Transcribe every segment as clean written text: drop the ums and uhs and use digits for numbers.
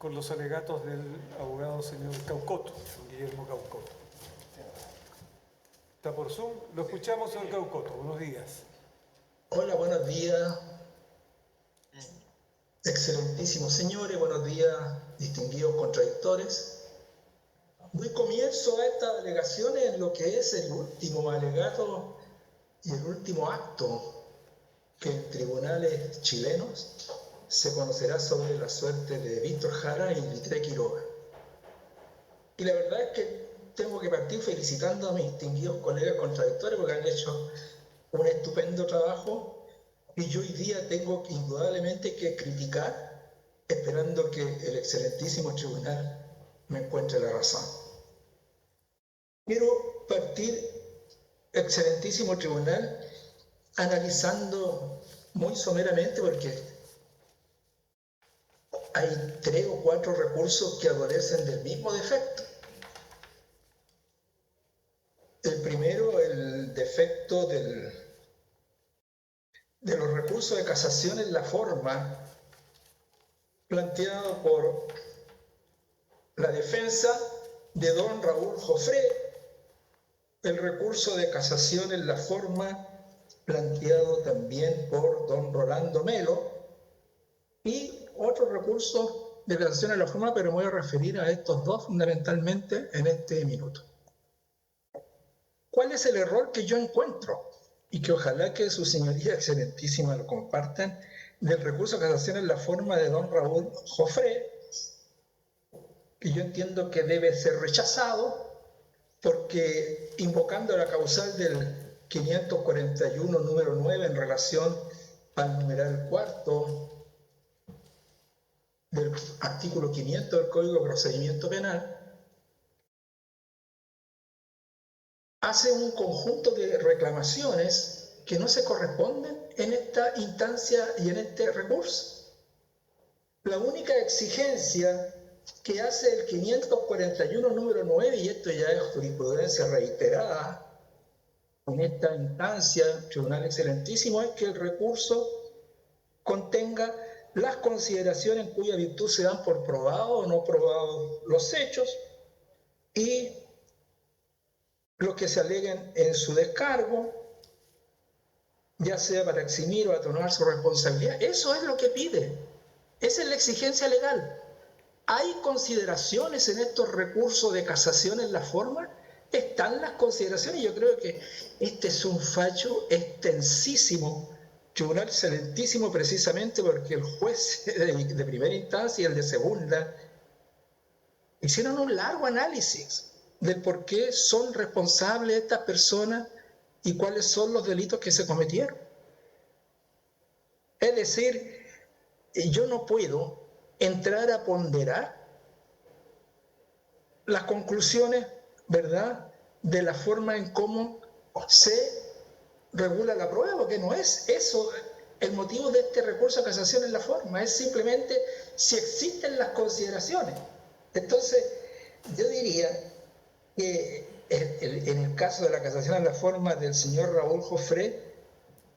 con los alegatos del abogado señor Caucoto, don Guillermo Caucoto. Está por Zoom. Lo escuchamos, señor Caucoto. Buenos días. Hola, buenos días. Excelentísimos señores, buenos días, distinguidos contradictores. Doy comienzo a estas alegaciones en lo que es el último alegato y el último acto que en tribunales chilenos se conocerá sobre la suerte de Víctor Jara y Litre Quiroga. Y la verdad es que tengo que partir felicitando a mis distinguidos colegas contradictores porque han hecho un estupendo trabajo y yo hoy día tengo indudablemente que criticar, esperando que el excelentísimo tribunal me encuentre la razón. Quiero partir, excelentísimo tribunal, analizando muy someramente, porque hay 3 o 4 recursos que adolecen del mismo defecto. El primero, el defecto de los recursos de casación en la forma planteado por la defensa de don Raúl Jofré, el recurso de casación en la forma planteado también por don Rolando Melo y otro recurso de casación en la forma, pero me voy a referir a estos dos fundamentalmente en este minuto. ¿Cuál es el error que yo encuentro? Y que ojalá que su señoría excelentísima lo compartan, del recurso de casación en la forma de don Raúl Jofré, que yo entiendo que debe ser rechazado, porque invocando la causal del 541 número 9 en relación al numeral cuarto del artículo 500 del Código de Procedimiento Penal, hace un conjunto de reclamaciones que no se corresponden en esta instancia y en este recurso. La única exigencia que hace el 541 número 9, y esto ya es jurisprudencia reiterada en esta instancia, Tribunal Excelentísimo, es que el recurso contenga las consideraciones en cuya virtud se dan por probado o no probados los hechos y los que se aleguen en su descargo, ya sea para eximir o atenuar su responsabilidad. Eso es lo que pide. Esa es la exigencia legal. ¿Hay consideraciones en estos recursos de casación en la forma? Están las consideraciones. Yo creo que este es un fallo extensísimo, tribunal excelentísimo, precisamente porque el juez de primera instancia y el de segunda hicieron un largo análisis del por qué son responsables estas personas y cuáles son los delitos que se cometieron. Es decir, yo no puedo entrar a ponderar las conclusiones, ¿verdad?, de la forma en cómo se regula la prueba, porque no es eso el motivo de este recurso a casación en la forma, es simplemente si existen las consideraciones. Entonces, yo diría que en el caso de la casación en la forma del señor Raúl Jofré,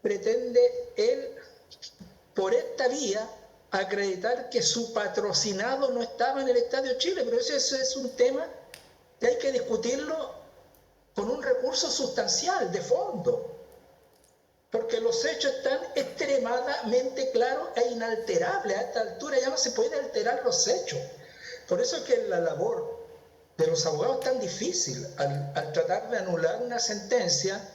pretende él, por esta vía, acreditar que su patrocinado no estaba en el Estadio Chile, pero eso es un tema que hay que discutirlo con un recurso sustancial, de fondo, porque los hechos están extremadamente claros e inalterables. A esta altura ya no se puede alterar los hechos. Por eso es que la labor de los abogados es tan difícil al tratar de anular una sentencia,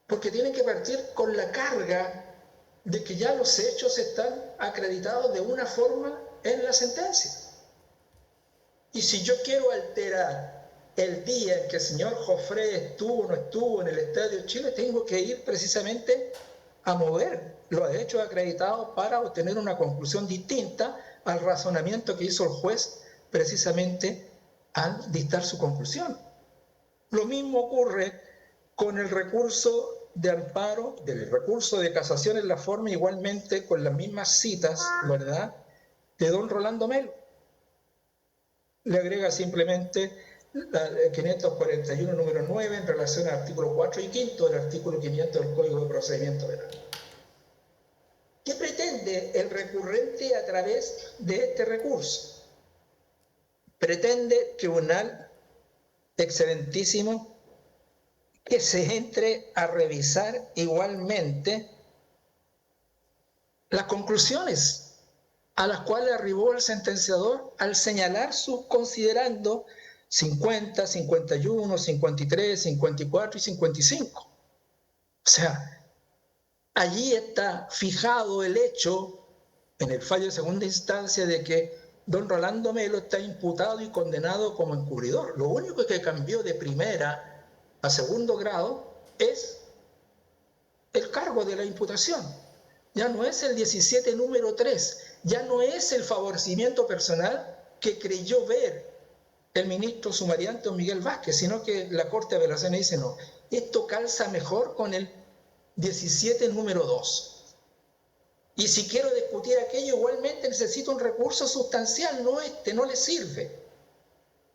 porque tienen que partir con la carga de que ya los hechos están acreditados de una forma en la sentencia. Y si yo quiero alterar el día en que el señor Jofré estuvo o no estuvo en el Estadio Chile, tengo que ir precisamente a mover los hechos acreditados para obtener una conclusión distinta al razonamiento que hizo el juez precisamente al dictar su conclusión. Lo mismo ocurre con el recurso de amparo, del recurso de casación en la forma, igualmente con las mismas citas, ¿verdad?, de don Rolando Melo. Le agrega simplemente la 541 número 9 en relación al artículo 4 y 5 del artículo 500 del Código de Procedimiento Penal. ¿Qué pretende pretende el recurrente a través de este recurso? Pretende, Tribunal Excelentísimo, que se entre a revisar igualmente las conclusiones a las cuales arribó el sentenciador al señalar sus considerando 50, 51, 53, 54 y 55. O sea, allí está fijado el hecho en el fallo de segunda instancia de que don Rolando Melo está imputado y condenado como encubridor. Lo único que cambió de primera a segundo grado es el cargo de la imputación. Ya no es el 17 número 3, ya no es el favorecimiento personal que creyó ver el ministro sumariante don Miguel Vázquez, sino que la Corte de Apelaciones dice no, esto calza mejor con el 17 número 2. Y si quiero discutir aquello, igualmente necesito un recurso sustancial, no este, no le sirve.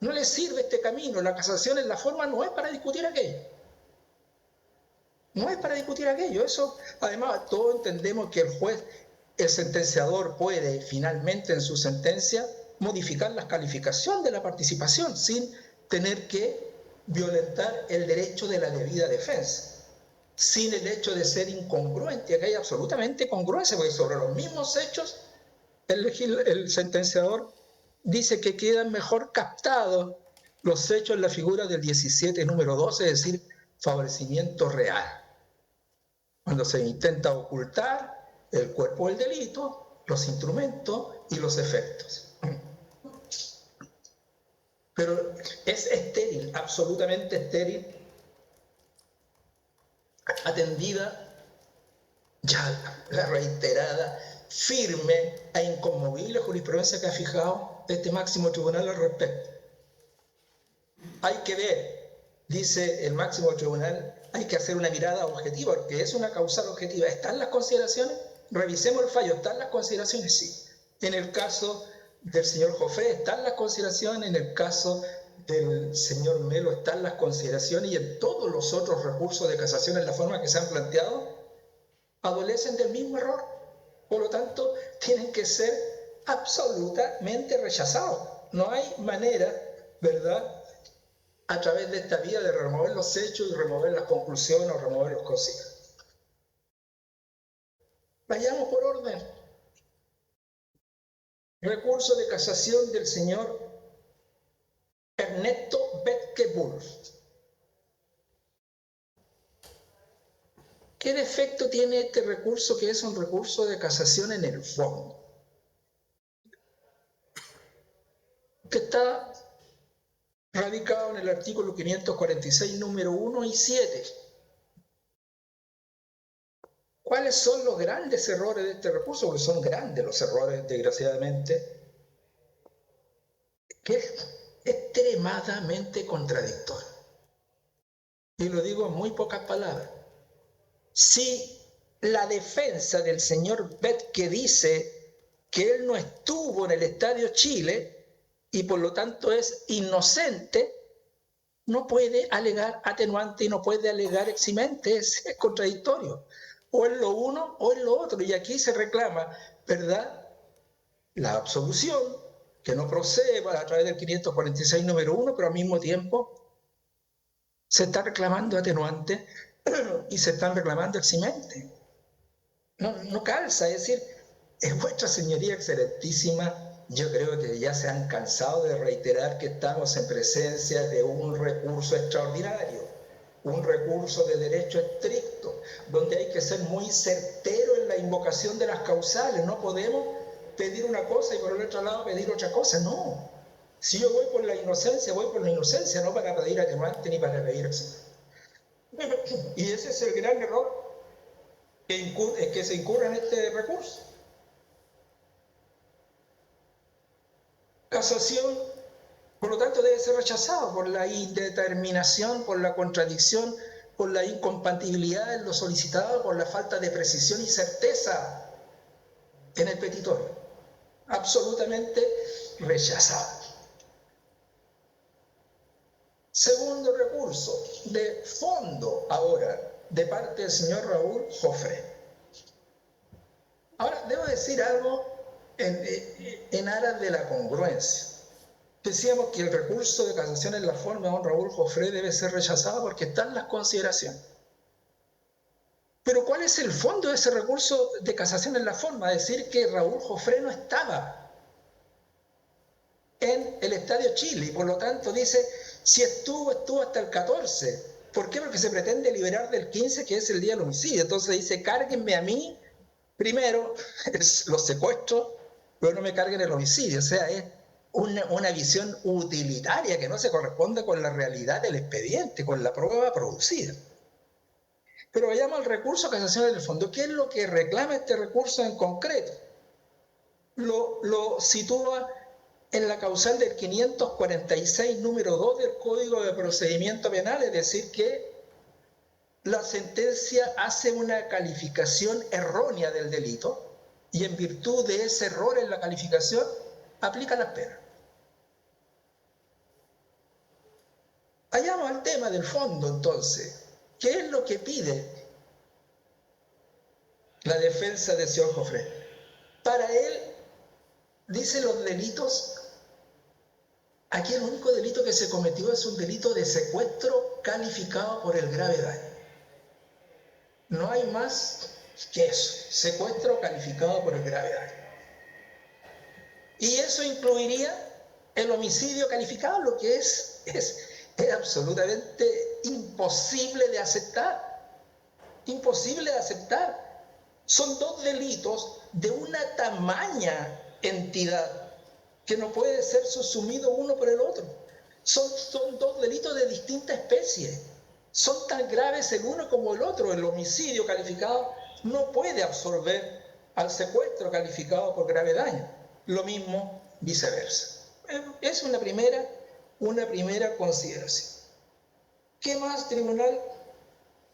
No le sirve este camino, la casación en la forma no es para discutir aquello. No es para discutir aquello. Eso, además, todos entendemos que el juez, el sentenciador, puede finalmente en su sentencia modificar la calificación de la participación sin tener que violentar el derecho de la debida defensa, sin el hecho de ser incongruente. Acá hay absolutamente congruencia, porque sobre los mismos hechos el sentenciador dice que quedan mejor captados los hechos en la figura del 17 número 12, es decir, favorecimiento real. Cuando se intenta ocultar el cuerpo del delito, los instrumentos y los efectos. Pero es estéril, absolutamente estéril, atendida ya la reiterada, firme e inconmovible jurisprudencia que ha fijado este máximo tribunal al respecto. Hay que ver, dice el máximo tribunal, hay que hacer una mirada objetiva, porque es una causal objetiva. ¿Están las consideraciones? Revisemos el fallo. ¿Están las consideraciones? Sí. En el caso del señor Jofré, ¿están las consideraciones? En el caso del señor Melo, ¿están las consideraciones? Y en todos los otros recursos de casación en la forma que se han planteado, adolecen del mismo error. Por lo tanto, tienen que ser absolutamente rechazados. No hay manera, ¿verdad?, a través de esta vía de remover los hechos y remover las conclusiones o remover los consignas. Vayamos por orden. Recurso de casación del señor Ernesto Bethke-Bull. ¿Qué defecto tiene este recurso, que es un recurso de casación en el fondo? Que está radicado en el artículo 546, número 1 y 7. ¿Cuáles son los grandes errores de este recurso? Porque son grandes los errores, desgraciadamente, que es extremadamente contradictorio. Y lo digo en muy pocas palabras. Si la defensa del señor Bethke dice que él no estuvo en el Estadio Chile y por lo tanto es inocente, no puede alegar atenuante y no puede alegar eximente, es contradictorio. O es lo uno o es lo otro. Y aquí se reclama, ¿verdad?, la absolución, que no procede a través del 546 número 1, pero al mismo tiempo se está reclamando atenuante y se están reclamando eximente. No calza, es decir, en vuestra señoría excelentísima, yo creo que ya se han cansado de reiterar que estamos en presencia de un recurso extraordinario, un recurso de derecho estricto, donde hay que ser muy certero en la invocación de las causales. No podemos pedir una cosa y por el otro lado pedir otra cosa, no. Si yo voy por la inocencia, voy por la inocencia, no para pedir atenuante ni para pedir excepción. Y ese es el gran error que se incurre en este recurso. Casación, por lo tanto, debe ser rechazado por la indeterminación, por la contradicción, por la incompatibilidad en lo solicitado, por la falta de precisión y certeza en el petitorio. Absolutamente rechazado. Segundo recurso, de fondo ahora, de parte del señor Raúl Jofré. Ahora, debo decir algo en aras de la congruencia. Decíamos que el recurso de casación en la forma de don Raúl Jofré debe ser rechazado porque están las consideraciones. Pero ¿cuál es el fondo de ese recurso de casación en la forma? Decir que Raúl Jofré no estaba en el Estadio Chile y por lo tanto dice, si estuvo hasta el 14. ¿Por qué? Porque se pretende liberar del 15, que es el día del homicidio. Entonces dice, cárguenme a mí primero los secuestros, pero no me carguen el homicidio. O sea, es una visión utilitaria que no se corresponde con la realidad del expediente, con la prueba producida. Pero vayamos al recurso de casación en el fondo. ¿Qué es lo que reclama este recurso en concreto? Lo sitúa en la causal del 546, número 2 del Código de Procedimiento Penal, es decir, que la sentencia hace una calificación errónea del delito y en virtud de ese error en la calificación aplica las penas. Vayamos al tema del fondo entonces. ¿Qué es lo que pide la defensa del señor Jofré? Para él, dice los delitos, aquí el único delito que se cometió es un delito de secuestro calificado por el grave daño. No hay más que eso, secuestro calificado por el grave daño. Y eso incluiría el homicidio calificado, lo que es absolutamente imposible de aceptar. Imposible de aceptar. Son dos delitos de una tamaña entidad que no puede ser subsumido uno por el otro. Son dos delitos de distinta especie. Son tan graves el uno como el otro. El homicidio calificado no puede absorber al secuestro calificado por grave daño. Lo mismo viceversa. Es una primera consideración. ¿Qué más, tribunal?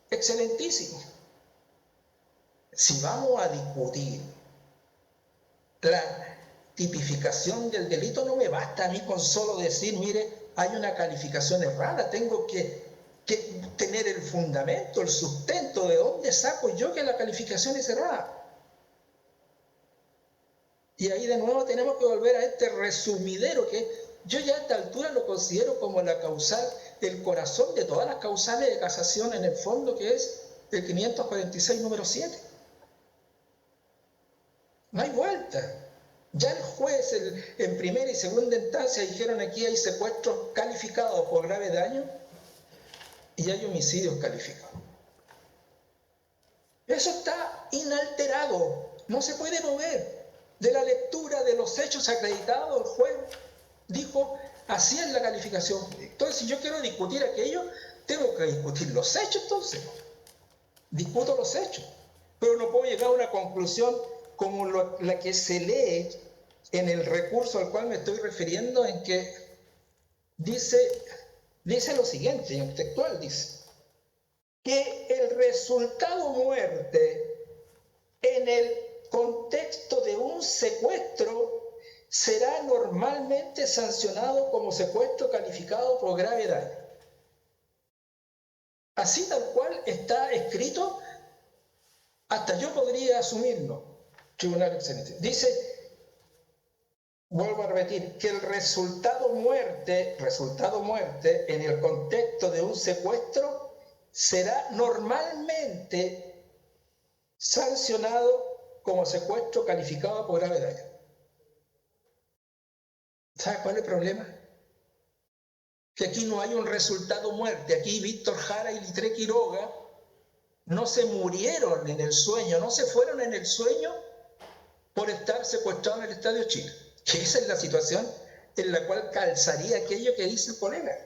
Excelentísimo. Si vamos a discutir la tipificación del delito, no me basta a mí con solo decir, mire, hay una calificación errada, tengo que tener el fundamento, el sustento, de dónde saco yo que la calificación es errada. Y ahí de nuevo tenemos que volver a este resumidero que yo ya a esta altura lo considero como la causal, el corazón de todas las causales de casación en el fondo, que es el 546 número 7. No hay vuelta. Ya el juez en primera y segunda instancia dijeron aquí hay secuestros calificados por grave daño y hay homicidios calificados. Eso está inalterado, no se puede mover. De la lectura de los hechos acreditados, el juez dijo, así es la calificación. Entonces, si yo quiero discutir aquello, tengo que discutir los hechos, entonces. Discuto los hechos. Pero no puedo llegar a una conclusión como la que se lee en el recurso al cual me estoy refiriendo, en que dice lo siguiente, en textual dice, que el resultado muerte en el contexto de un secuestro será normalmente sancionado como secuestro calificado por grave daño. Así tal cual está escrito, hasta yo podría asumirlo. Tribunal Excelente. Dice, vuelvo a repetir, que el resultado muerte en el contexto de un secuestro será normalmente sancionado como secuestro calificado por grave daño. ¿Sabe cuál es el problema? Que aquí no hay un resultado muerte. Aquí Víctor Jara y Litre Quiroga no se murieron en el sueño, no se fueron en el sueño por estar secuestrados en el Estadio Chile. Que esa es la situación en la cual calzaría aquello que dice el colega.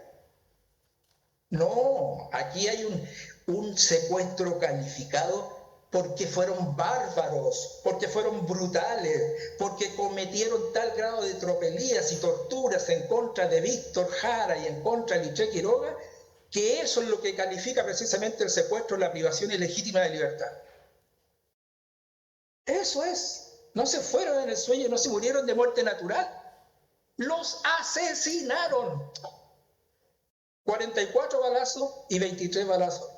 No, aquí hay un secuestro calificado porque fueron bárbaros, porque fueron brutales, porque cometieron tal grado de tropelías y torturas en contra de Víctor Jara y en contra de Litre Quiroga, que eso es lo que califica precisamente el secuestro, la privación ilegítima de libertad. Eso es. No se fueron en el sueño, no se murieron de muerte natural. Los asesinaron. 44 balazos y 23 balazos.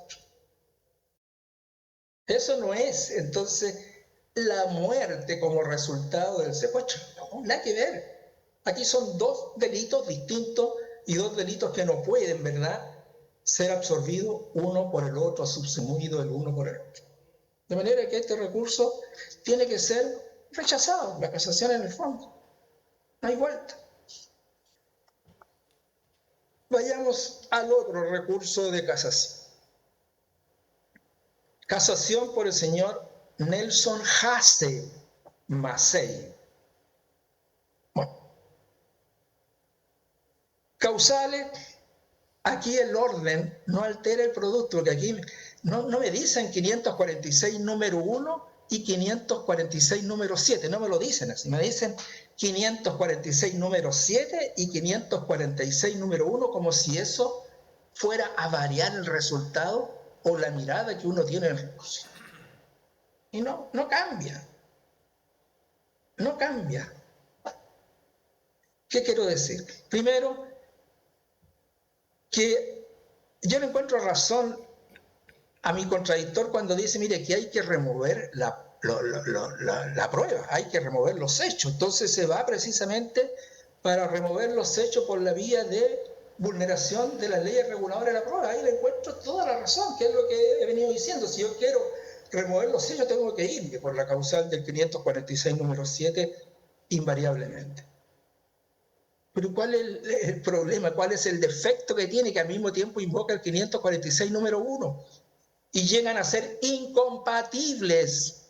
Eso no es, entonces, la muerte como resultado del secuestro. No, nada que ver. Aquí son dos delitos distintos y dos delitos que no pueden, ¿verdad?, ser absorbidos uno por el otro, subsumido el uno por el otro. De manera que este recurso tiene que ser rechazado, la casación en el fondo. No hay vuelta. Vayamos al otro recurso de casación. Casación por el señor Nelson Hasse Massey. Bueno, causales, aquí el orden no altera el producto, porque aquí no me dicen 546 número 1 y 546 número 7, no me lo dicen así, me dicen 546 número 7 y 546 número 1, como si eso fuera a variar el resultado o la mirada que uno tiene en el recurso. Y no cambia. No cambia. ¿Qué quiero decir? Primero, que yo le encuentro razón a mi contradictor cuando dice, mire, que hay que remover la prueba, hay que remover los hechos. Entonces se va precisamente para remover los hechos por la vía de vulneración de las leyes reguladoras de la prueba. Ahí le encuentro toda la razón, que es lo que he venido diciendo. Si yo quiero remover los hechos, tengo que ir por la causal del 546 número 7 invariablemente. Pero ¿cuál es el problema? ¿Cuál es el defecto que tiene, que al mismo tiempo invoca el 546 número 1? Y llegan a ser incompatibles,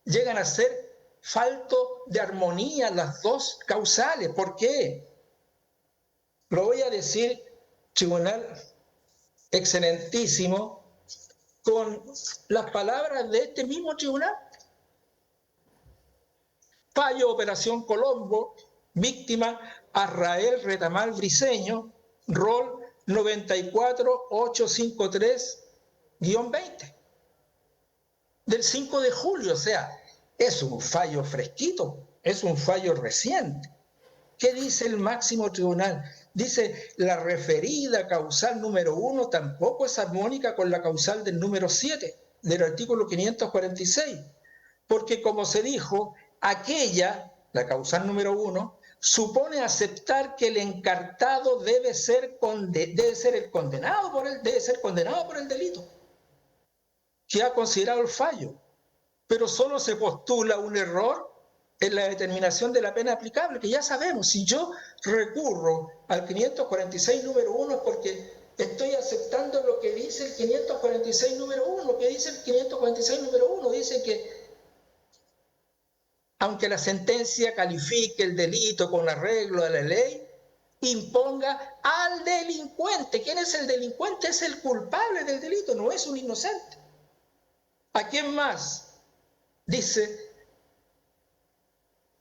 llegan a ser falto de armonía las dos causales. ¿Por qué? Lo voy a decir, tribunal excelentísimo, con las palabras de este mismo tribunal. Fallo Operación Colombo, víctima Arrael Retamal Briceño, rol 94853-20, del 5 de julio, o sea, es un fallo fresquito, es un fallo reciente. ¿Qué dice el máximo tribunal? Dice, la referida causal número 1 tampoco es armónica con la causal del número 7 del artículo 546, porque como se dijo, aquella, la causal número 1, supone aceptar que el encartado debe ser condenado por el delito que ha considerado el fallo, pero solo se postula un error en la determinación de la pena aplicable, que ya sabemos. Si yo recurro al 546 número 1 es porque estoy aceptando lo que dice el 546 número 1. Lo que dice el 546 número 1 dice que aunque la sentencia califique el delito con arreglo a la ley, imponga al delincuente. ¿Quién es el delincuente? Es el culpable del delito, no es un inocente. ¿A quién más? Dice,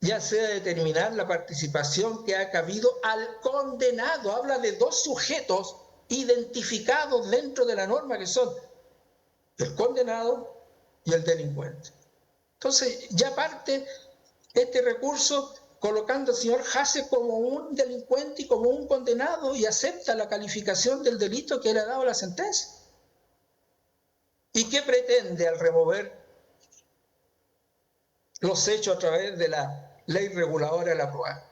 ya sea determinar la participación que ha cabido al condenado. Habla de dos sujetos identificados dentro de la norma, que son el condenado y el delincuente. Entonces ya parte este recurso colocando al señor Hasse como un delincuente y como un condenado, y acepta la calificación del delito que le ha dado la sentencia. ¿Y qué pretende al remover los hechos a través de la ley reguladora de la prueba?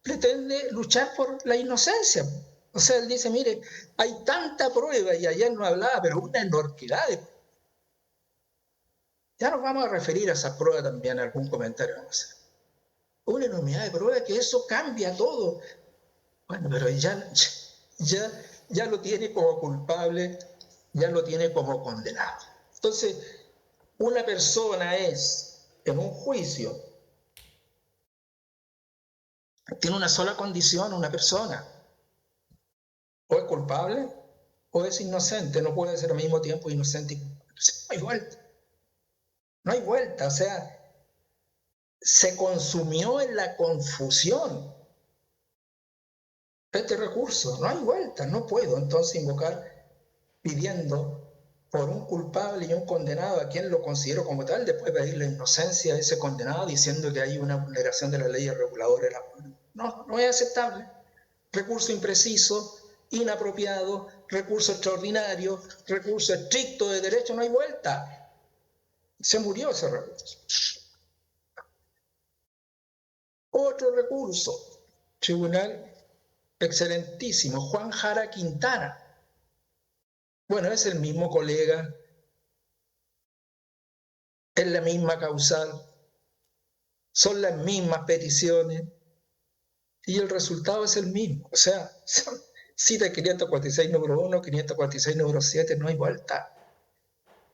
Pretende luchar por la inocencia. O sea, él dice, mire, hay tanta prueba, y ayer no hablaba, pero una enormidad de... Ya nos vamos a referir a esa prueba también, algún comentario vamos a hacer. Una enormidad de pruebas, que eso cambia todo. Bueno, pero ya lo tiene como culpable, ya lo tiene como condenado. Entonces, una persona es, en un juicio, tiene una sola condición, una persona. O es culpable o es inocente. No puede ser al mismo tiempo inocente y culpable. No hay vuelta. No hay vuelta. O sea, se consumió en la confusión este recurso. No hay vuelta. No puedo entonces invocar pidiendo por un culpable y un condenado a quien lo considero como tal, después pedir la inocencia de ese condenado diciendo que hay una vulneración de la ley reguladora. No es aceptable. Recurso impreciso, inapropiado, recurso extraordinario, recurso estricto de derecho, no hay vuelta. Se murió ese recurso. Otro recurso, Tribunal Excelentísimo, Juan Jara Quintana. Bueno, es el mismo colega, es la misma causal, son las mismas peticiones y el resultado es el mismo. O sea, cita 546 número 1, 546 número 7, no hay vuelta.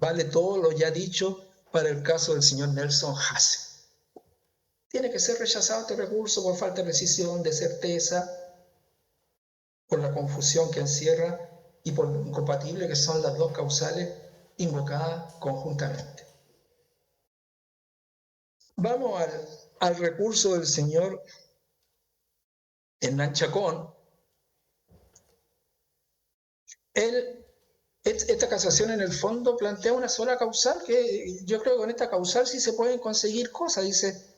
Vale todo lo ya dicho para el caso del señor Nelson Hasse. Tiene que ser rechazado este recurso por falta de precisión, de certeza, por la confusión que encierra y por lo incompatible que son las dos causales invocadas conjuntamente. Vamos al recurso del señor Hernán Chacón. Esta casación en el fondo plantea una sola causal, que yo creo que con esta causal sí se pueden conseguir cosas. Dice,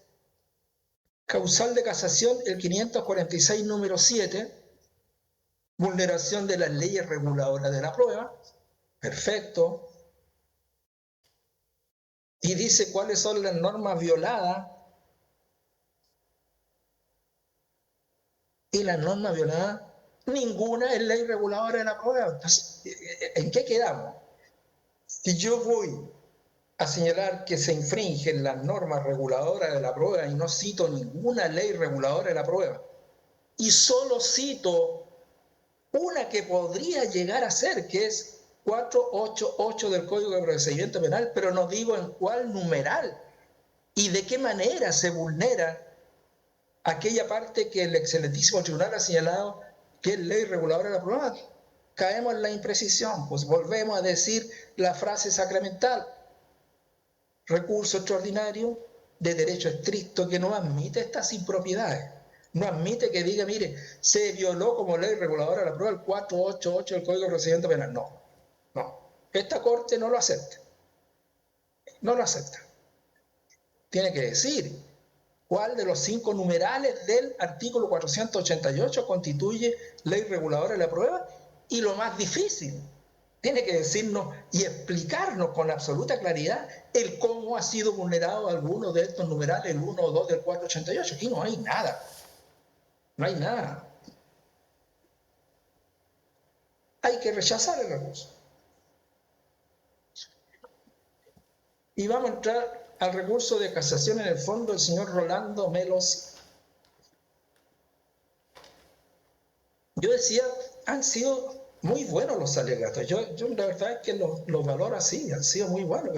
causal de casación el 546 número 7, vulneración de las leyes reguladoras de la prueba. Perfecto. Y dice cuáles son las normas violadas. Y las normas violadas, ninguna es ley reguladora de la prueba. Entonces, ¿en qué quedamos? Si yo voy a señalar que se infringen las normas reguladoras de la prueba y no cito ninguna ley reguladora de la prueba, y solo cito una que podría llegar a ser, que es 488 del Código de Procedimiento Penal, pero no digo en cuál numeral y de qué manera se vulnera aquella parte que el excelentísimo tribunal ha señalado que es ley reguladora de la prueba, caemos en la imprecisión. Pues volvemos a decir la frase sacramental: recurso extraordinario de derecho estricto, que no admite estas impropiedades. No admite que diga, mire, se violó como ley reguladora de la prueba el 488 del Código de Procedimiento Penal. No, no. Esta Corte no lo acepta. No lo acepta. Tiene que decir cuál de los 5 numerales del artículo 488 constituye ley reguladora de la prueba, y lo más difícil, tiene que decirnos y explicarnos con absoluta claridad el cómo ha sido vulnerado alguno de estos numerales, el 1 o 2 del 488. Aquí no hay nada. No hay nada. Hay que rechazar el recurso. Y vamos a entrar al recurso de casación en el fondo del señor Rolando Melo Silva. Yo decía, han sido muy buenos los alegatos. Yo la verdad es que los valoro así, han sido muy buenos,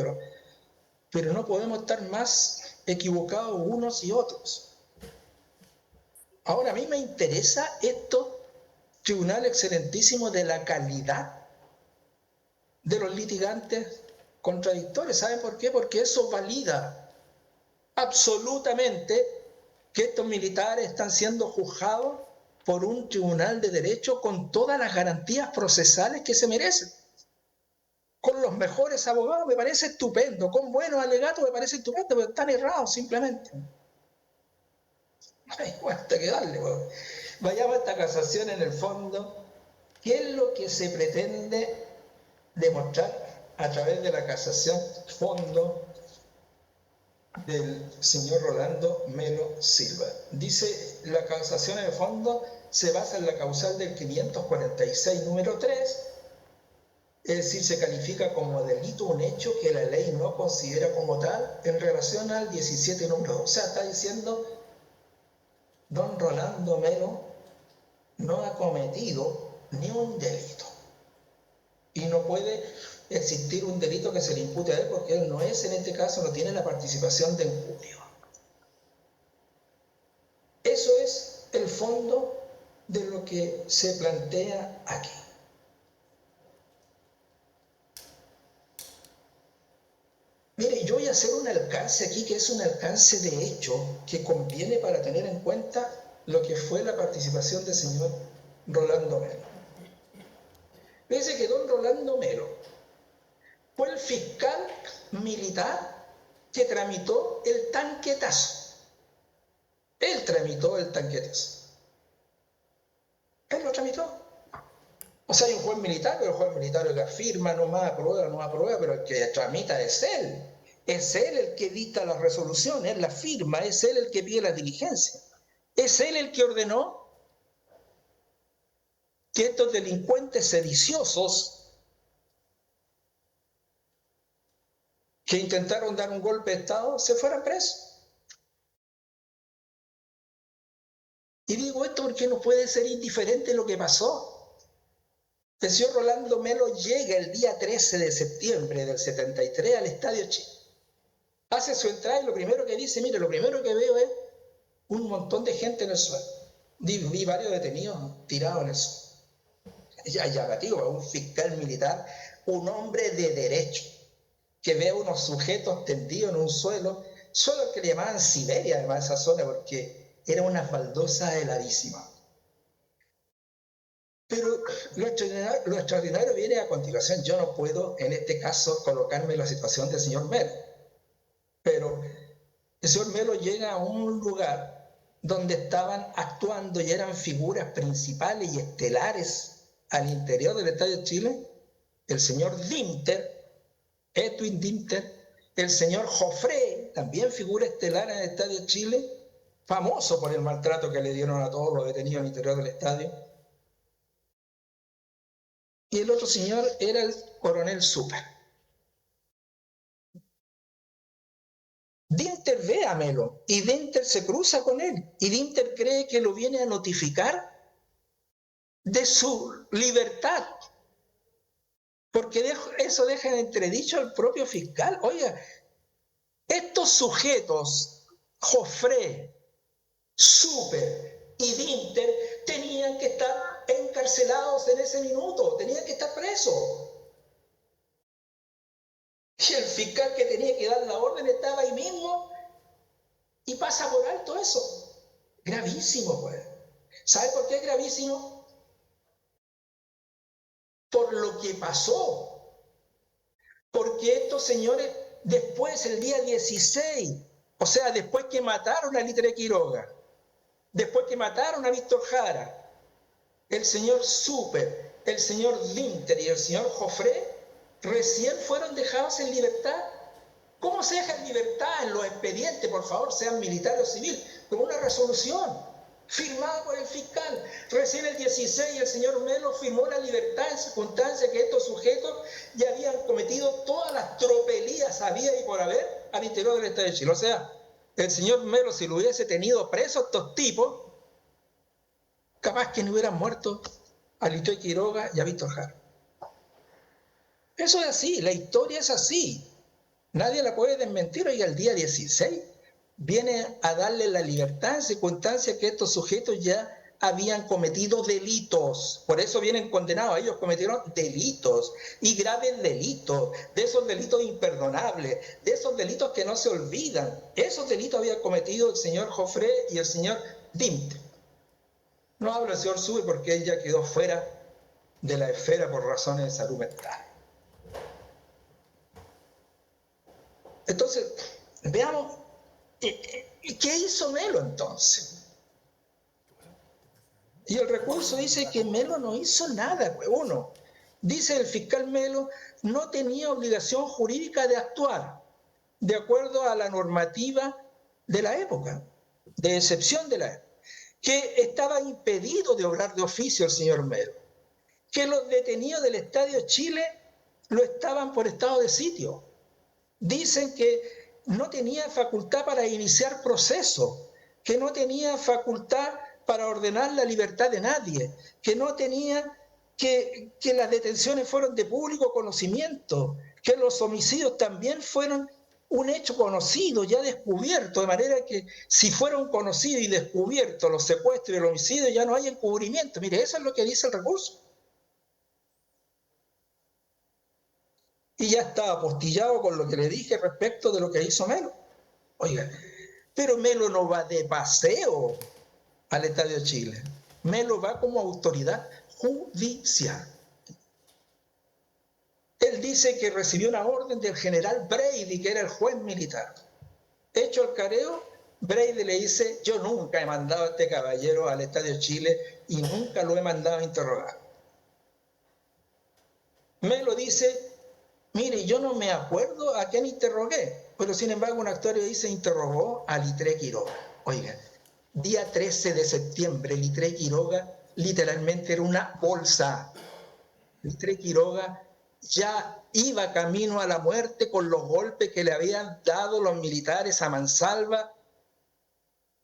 pero no podemos estar más equivocados unos y otros. Ahora, a mí me interesa esto, Tribunal Excelentísimo, de la calidad de los litigantes contradictorios. ¿Saben por qué? Porque eso valida absolutamente que estos militares están siendo juzgados por un tribunal de derecho con todas las garantías procesales que se merecen, con los mejores abogados. Me parece estupendo, con buenos alegatos me parece estupendo, pero están errados simplemente. No hay cuenta que darle. Bueno, vayamos a esta casación en el fondo. ¿Qué es lo que se pretende demostrar a través de la casación fondo del señor Rolando Melo Silva? Dice, la casación en el fondo se basa en la causal del 546 número 3, es decir, se califica como delito un hecho que la ley no considera como tal en relación al 17 número 2. O sea, está diciendo, don Rolando Melo no ha cometido ni un delito. Y no puede existir un delito que se le impute a él, porque él no es, en este caso, no tiene la participación de injunio. Eso es el fondo de lo que se plantea aquí. Mire, yo voy a hacer un alcance aquí, que es un alcance de hecho, que conviene para tener en cuenta lo que fue la participación del señor Rolando Melo. Fíjense que don Rolando Melo fue el fiscal militar que tramitó el tanquetazo. Él tramitó el tanquetazo. Él lo tramitó. O sea, hay un juez militar, pero el juez militar que afirma, no más aprueba, pero el que tramita es él. Es él el que dicta la resolución, él la firma, es él el que pide la diligencia. ¿Es él el que ordenó que estos delincuentes sediciosos que intentaron dar un golpe de Estado se fueran presos? Y digo esto porque no puede ser indiferente lo que pasó. El señor Rolando Melo llega el día 13 de septiembre del 73 al Estadio Chile. Hace su entrada y lo primero que dice, mire, lo primero que veo es un montón de gente en el suelo. Vi varios detenidos tirados en el suelo. Ya llamativo, un fiscal militar, un hombre de derecho, que ve a unos sujetos tendidos en un suelo que le llamaban Siberia, además, esa zona, porque era una baldosa heladísima. Pero lo extraordinario viene a continuación. Yo no puedo, en este caso, colocarme en la situación del señor Melo, pero el señor Melo llega a un lugar donde estaban actuando y eran figuras principales y estelares al interior del Estadio Chile, el señor Dinter, Edwin Dinter, el señor Joffre, también figura estelar en el Estadio Chile, famoso por el maltrato que le dieron a todos los detenidos al interior del estadio. Y el otro señor era el coronel Super. Dinter ve a Melo y Dinter se cruza con él y Dinter cree que lo viene a notificar de su libertad, porque eso deja en entredicho al propio fiscal. Oiga, estos sujetos, Joffre, Super y Dinter, tenían que estar encarcelados en ese minuto, tenían que estar presos. Y el fiscal que tenía que dar la orden estaba ahí mismo y pasa por alto eso. Gravísimo, pues. ¿Sabe por qué es gravísimo? Por lo que pasó. Porque estos señores, después, el día 16, o sea, después que mataron a Litre Quiroga, después que mataron a Víctor Jara, el señor Super, el señor Dinter y el señor Joffre recién fueron dejados en libertad. ¿Cómo se deja en libertad en los expedientes, por favor, sean militares o civiles? Con una resolución firmada por el fiscal. Recién el 16 el señor Melo firmó la libertad en circunstancias que estos sujetos ya habían cometido todas las tropelías había y por haber al interior del Estado de Chile. O sea, el señor Melo, si lo hubiese tenido preso a estos tipos, capaz que no hubieran muerto a Litre Quiroga y a Víctor Jara. Eso es así, la historia es así. Nadie la puede desmentir. Hoy el día 16 viene a darle la libertad en circunstancias que estos sujetos ya habían cometido delitos. Por eso vienen condenados. Ellos cometieron delitos y graves delitos, de esos delitos imperdonables, de esos delitos que no se olvidan. Esos delitos había cometido el señor Joffre y el señor Dinter. No hablo del señor Sube porque él ya quedó fuera de la esfera por razones de salud mental. Entonces, veamos, ¿qué hizo Melo entonces? Y el recurso dice que Melo no hizo nada. Uno, dice el fiscal Melo, no tenía obligación jurídica de actuar de acuerdo a la normativa de la época, de excepción de la época, que estaba impedido de obrar de oficio el señor Melo, que los detenidos del Estadio Chile lo estaban por estado de sitio. Dicen que no tenía facultad para iniciar proceso, que no tenía facultad para ordenar la libertad de nadie, que no tenía que las detenciones fueron de público conocimiento, que los homicidios también fueron un hecho conocido, ya descubierto, de manera que si fueron conocidos y descubiertos los secuestros y el homicidio, ya no hay encubrimiento. Mire, eso es lo que dice el recurso. Y ya está apostillado con lo que le dije respecto de lo que hizo Melo. Oiga, pero Melo no va de paseo al Estadio Chile. Melo va como autoridad judicial. Él dice que recibió una orden del general Brady, que era el juez militar. Hecho el careo, Brady le dice, yo nunca he mandado a este caballero al Estadio Chile y nunca lo he mandado a interrogar. Melo dice, mire, yo no me acuerdo a quién interrogué, pero sin embargo un actuario dice interrogó a Litre Quiroga. Oiga, día 13 de septiembre, Litre Quiroga literalmente era una bolsa. Litre Quiroga ya iba camino a la muerte con los golpes que le habían dado los militares a mansalva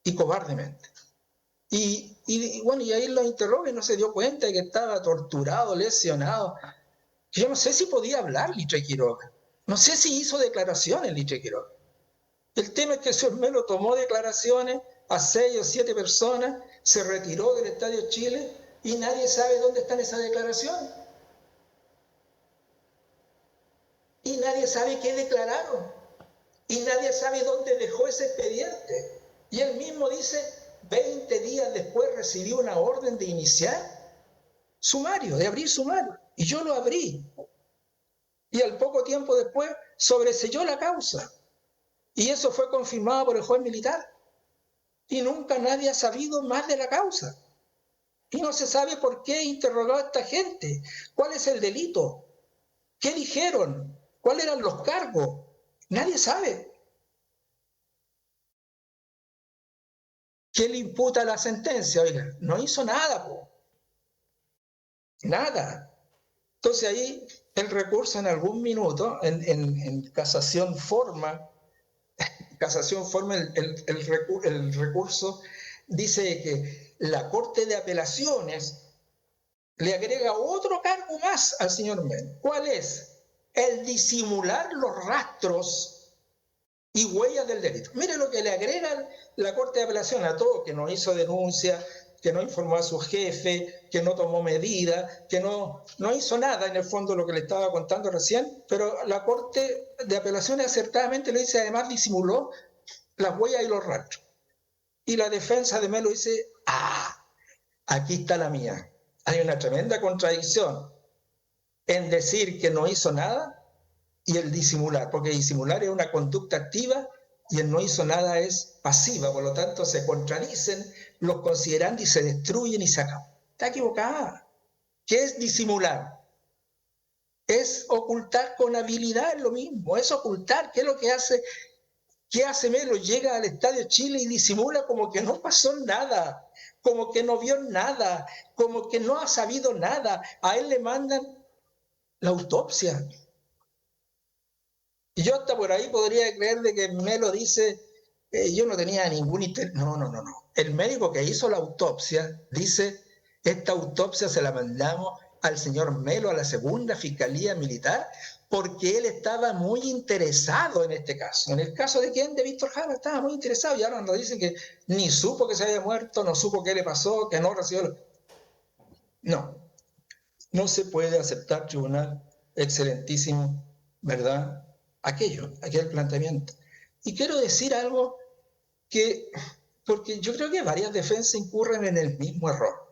y cobardemente. Y bueno, y ahí lo interroga y no se dio cuenta de que estaba torturado, lesionado. Yo no sé si podía hablar Litre Quiroga. No sé si hizo declaraciones Litre Quiroga. El tema es que el señor Melo tomó declaraciones a 6 o 7 personas, se retiró del Estadio Chile y nadie sabe dónde están esas declaraciones. Y nadie sabe qué declararon. Y nadie sabe dónde dejó ese expediente. Y él mismo dice, 20 días después recibí una orden de iniciar sumario, de abrir sumario. Y yo lo abrí. Y al poco tiempo después sobreseyó la causa. Y eso fue confirmado por el juez militar. Y nunca nadie ha sabido más de la causa. Y no se sabe por qué interrogó a esta gente. ¿Cuál es el delito? ¿Qué dijeron? ¿Cuáles eran los cargos? Nadie sabe. ¿Qué le imputa la sentencia? Oiga, no hizo nada, po. Nada. Entonces ahí el recurso en algún minuto, en casación forma el recurso dice que la Corte de Apelaciones le agrega otro cargo más al señor Melo. ¿Cuál es? El disimular los rastros y huellas del delito. Mire lo que le agrega la Corte de Apelaciones a todo, que no hizo denuncia, que no informó a su jefe, que no tomó medidas, que no hizo nada, en el fondo lo que le estaba contando recién, pero la Corte de Apelaciones acertadamente le dice, además disimuló las huellas y los rastros. Y la defensa de Melo dice, aquí está la mía. Hay una tremenda contradicción en decir que no hizo nada y el disimular, porque disimular es una conducta activa y el no hizo nada es pasiva, por lo tanto se contradicen los considerandos y se destruyen y se acaban. Está equivocada. ¿Qué es disimular? Es ocultar con habilidad, es lo mismo, es ocultar. ¿Qué es lo que hace? ¿Qué hace Melo? Llega al Estadio Chile y disimula como que no pasó nada, como que no vio nada, como que no ha sabido nada. A él le mandan la autopsia. Y yo hasta por ahí podría creer de que Melo dice, yo no tenía ningún interés. No. El médico que hizo la autopsia dice, esta autopsia se la mandamos al señor Melo, a la segunda Fiscalía Militar, porque él estaba muy interesado en este caso. ¿En el caso de quién? De Víctor Jara, estaba muy interesado. Y ahora nos dicen que ni supo que se había muerto, no supo qué le pasó, que no recibió... No se puede aceptar, tribunal excelentísimo, ¿verdad? Aquel planteamiento. Y quiero decir algo que, porque yo creo que varias defensas incurren en el mismo error.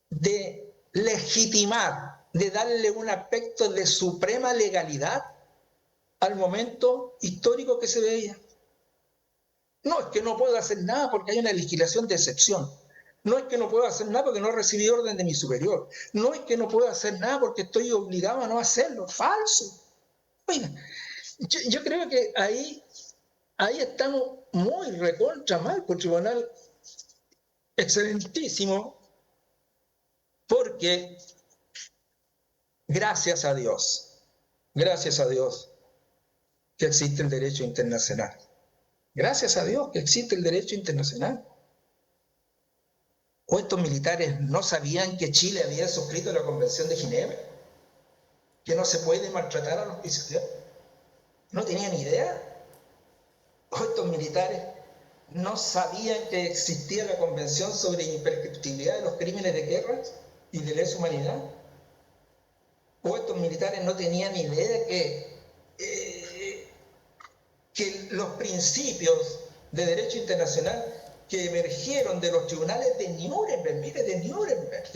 De legitimar, de darle un aspecto de suprema legalidad al momento histórico que se veía. No es que no puedo hacer nada porque hay una legislación de excepción. No es que no puedo hacer nada porque no recibí orden de mi superior. No es que no puedo hacer nada porque estoy obligado a no hacerlo. Falso. Oiga, yo creo que ahí estamos muy recontra mal por tribunal excelentísimo, porque gracias a Dios que existe el derecho internacional. Gracias a Dios que existe el derecho internacional. ¿O estos militares no sabían que Chile había suscrito la Convención de Ginebra? ¿Que no se puede maltratar a los prisioneros? ¿No tenían idea? ¿O estos militares no sabían que existía la Convención sobre imprescriptibilidad de los crímenes de guerra y de lesa humanidad? ¿O estos militares no tenían idea que los principios de derecho internacional que emergieron de los tribunales de Nuremberg,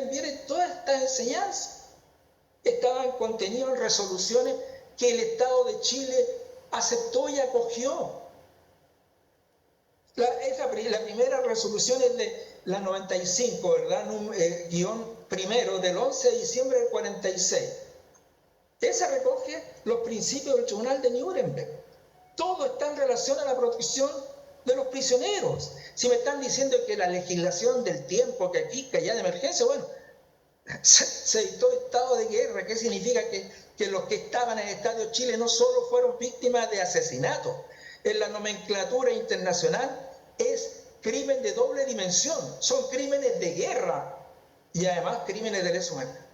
viene toda esta enseñanza, estaban contenidos en resoluciones que el Estado de Chile aceptó y acogió. La primera resolución es de la 95, ¿verdad? Guión primero, del 11 de diciembre del 46. Esa recoge los principios del Tribunal de Nuremberg. Todo está en relación a la protección de los prisioneros. Si me están diciendo que la legislación del tiempo, que aquí, que allá de emergencia, bueno, se dictó estado de guerra. ¿Qué significa? Que los que estaban en el Estadio Chile no solo fueron víctimas de asesinato. En la nomenclatura internacional es crimen de doble dimensión. Son crímenes de guerra y además crímenes de lesa humanidad.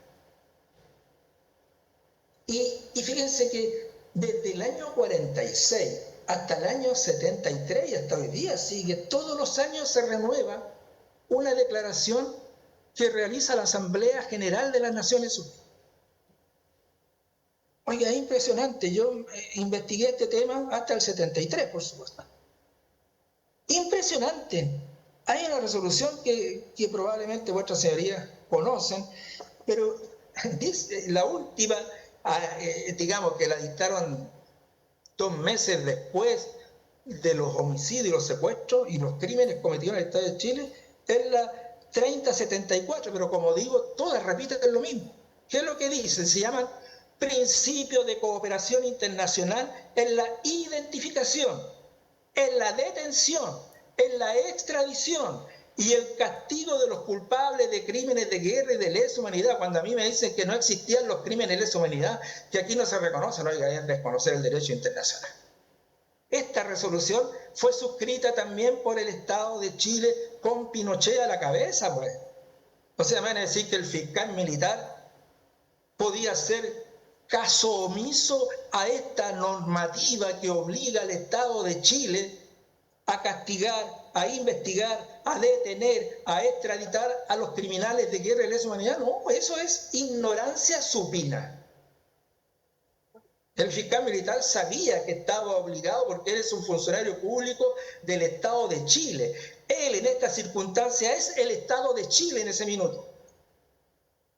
Y fíjense que desde el año 46 hasta el año 73 y hasta hoy día sigue, todos los años se renueva una declaración que realiza la Asamblea General de las Naciones Unidas. Oiga, es impresionante. Yo investigué este tema hasta el 73, por supuesto. Impresionante. Hay una resolución que probablemente vuestras señorías conocen, pero dice, la última, digamos que la dictaron 2 meses después de los homicidios, los secuestros y los crímenes cometidos en el Estado de Chile, es la 3074, pero como digo, todas repiten lo mismo. ¿Qué es lo que dicen? Se llaman principios de cooperación internacional en la identificación, en la detención, en la extradición y el castigo de los culpables de crímenes de guerra y de lesa humanidad. Cuando a mí me dicen que no existían los crímenes de lesa humanidad, que aquí no se reconocen, oiga, es desconocer el derecho internacional. Esta resolución fue suscrita también por el Estado de Chile con Pinochet a la cabeza, pues. O sea, me van a decir que el fiscal militar podía hacer caso omiso a esta normativa que obliga al Estado de Chile a castigar, a investigar, a detener, a extraditar a los criminales de guerra y lesa humanidad. No, eso es ignorancia supina. El fiscal militar sabía que estaba obligado porque él es un funcionario público del Estado de Chile. Él en esta circunstancia es el Estado de Chile en ese minuto.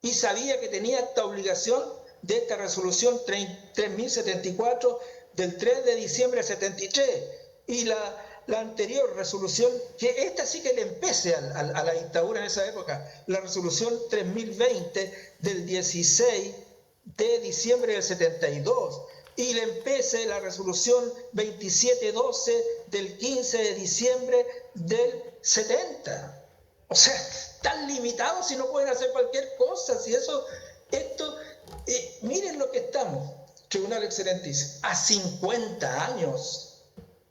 Y sabía que tenía esta obligación de esta resolución 3074 del 3 de diciembre de 73. Y la anterior resolución, que esta sí que le empece a la dictadura en esa época, la resolución 3020 del 16 de diciembre del 72, y le empece la resolución 2712 del 15 de diciembre del 70. O sea, están limitados y no pueden hacer cualquier cosa. Si miren lo que estamos, Tribunal Excelentísimo, a 50 años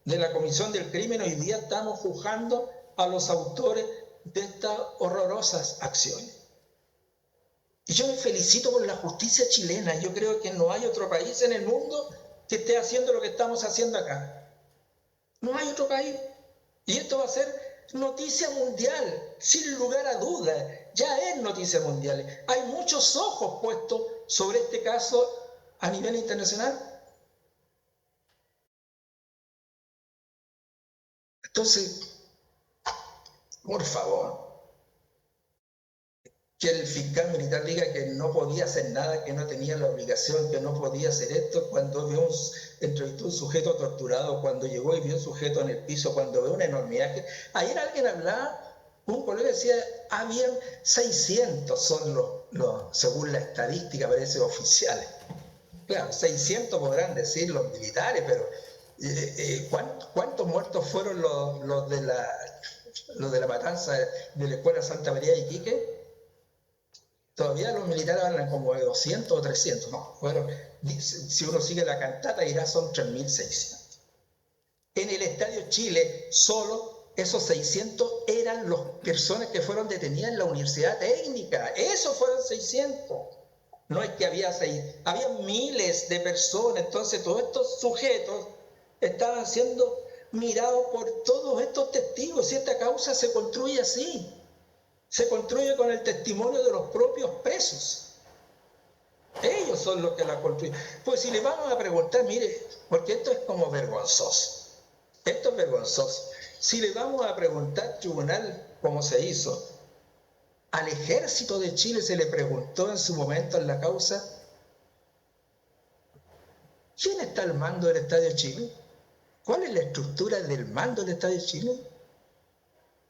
de la comisión del crimen, hoy día estamos juzgando a los autores de estas horrorosas acciones. Y yo me felicito por la justicia chilena. Yo creo que no hay otro país en el mundo que esté haciendo lo que estamos haciendo acá. No hay otro país. Y esto va a ser noticia mundial, sin lugar a dudas. Ya es noticia mundial. Hay muchos ojos puestos sobre este caso a nivel internacional. Entonces, por favor, que el fiscal militar diga que no podía hacer nada, que no tenía la obligación, que no podía hacer esto, cuando vio entrevistó un sujeto torturado, cuando llegó y vio un sujeto en el piso, cuando vio una enormidad. Ayer alguien hablaba, un colega decía, habían 600, son los según la estadística parece oficiales. Claro, 600 podrán decir los militares, pero ¿cuántos muertos fueron los de la matanza de la Escuela Santa María de Iquique? Todavía los militares hablan como de 200 o 300, no, fueron, si uno sigue la cantata dirá son 3.600. En el Estadio Chile solo esos 600 eran las personas que fueron detenidas en la Universidad Técnica, esos fueron 600. No es que había miles de personas, entonces todos estos sujetos estaban siendo mirados por todos estos testigos, y esta causa se construye así. Se construye con el testimonio de los propios presos. Ellos son los que la construyen. Pues si le vamos a preguntar, mire, porque esto es como vergonzoso. Esto es vergonzoso. Si le vamos a preguntar, tribunal, cómo se hizo, al ejército de Chile se le preguntó en su momento en la causa, ¿quién está al mando del Estadio de Chile? ¿Cuál es la estructura del mando del Estadio de Chile?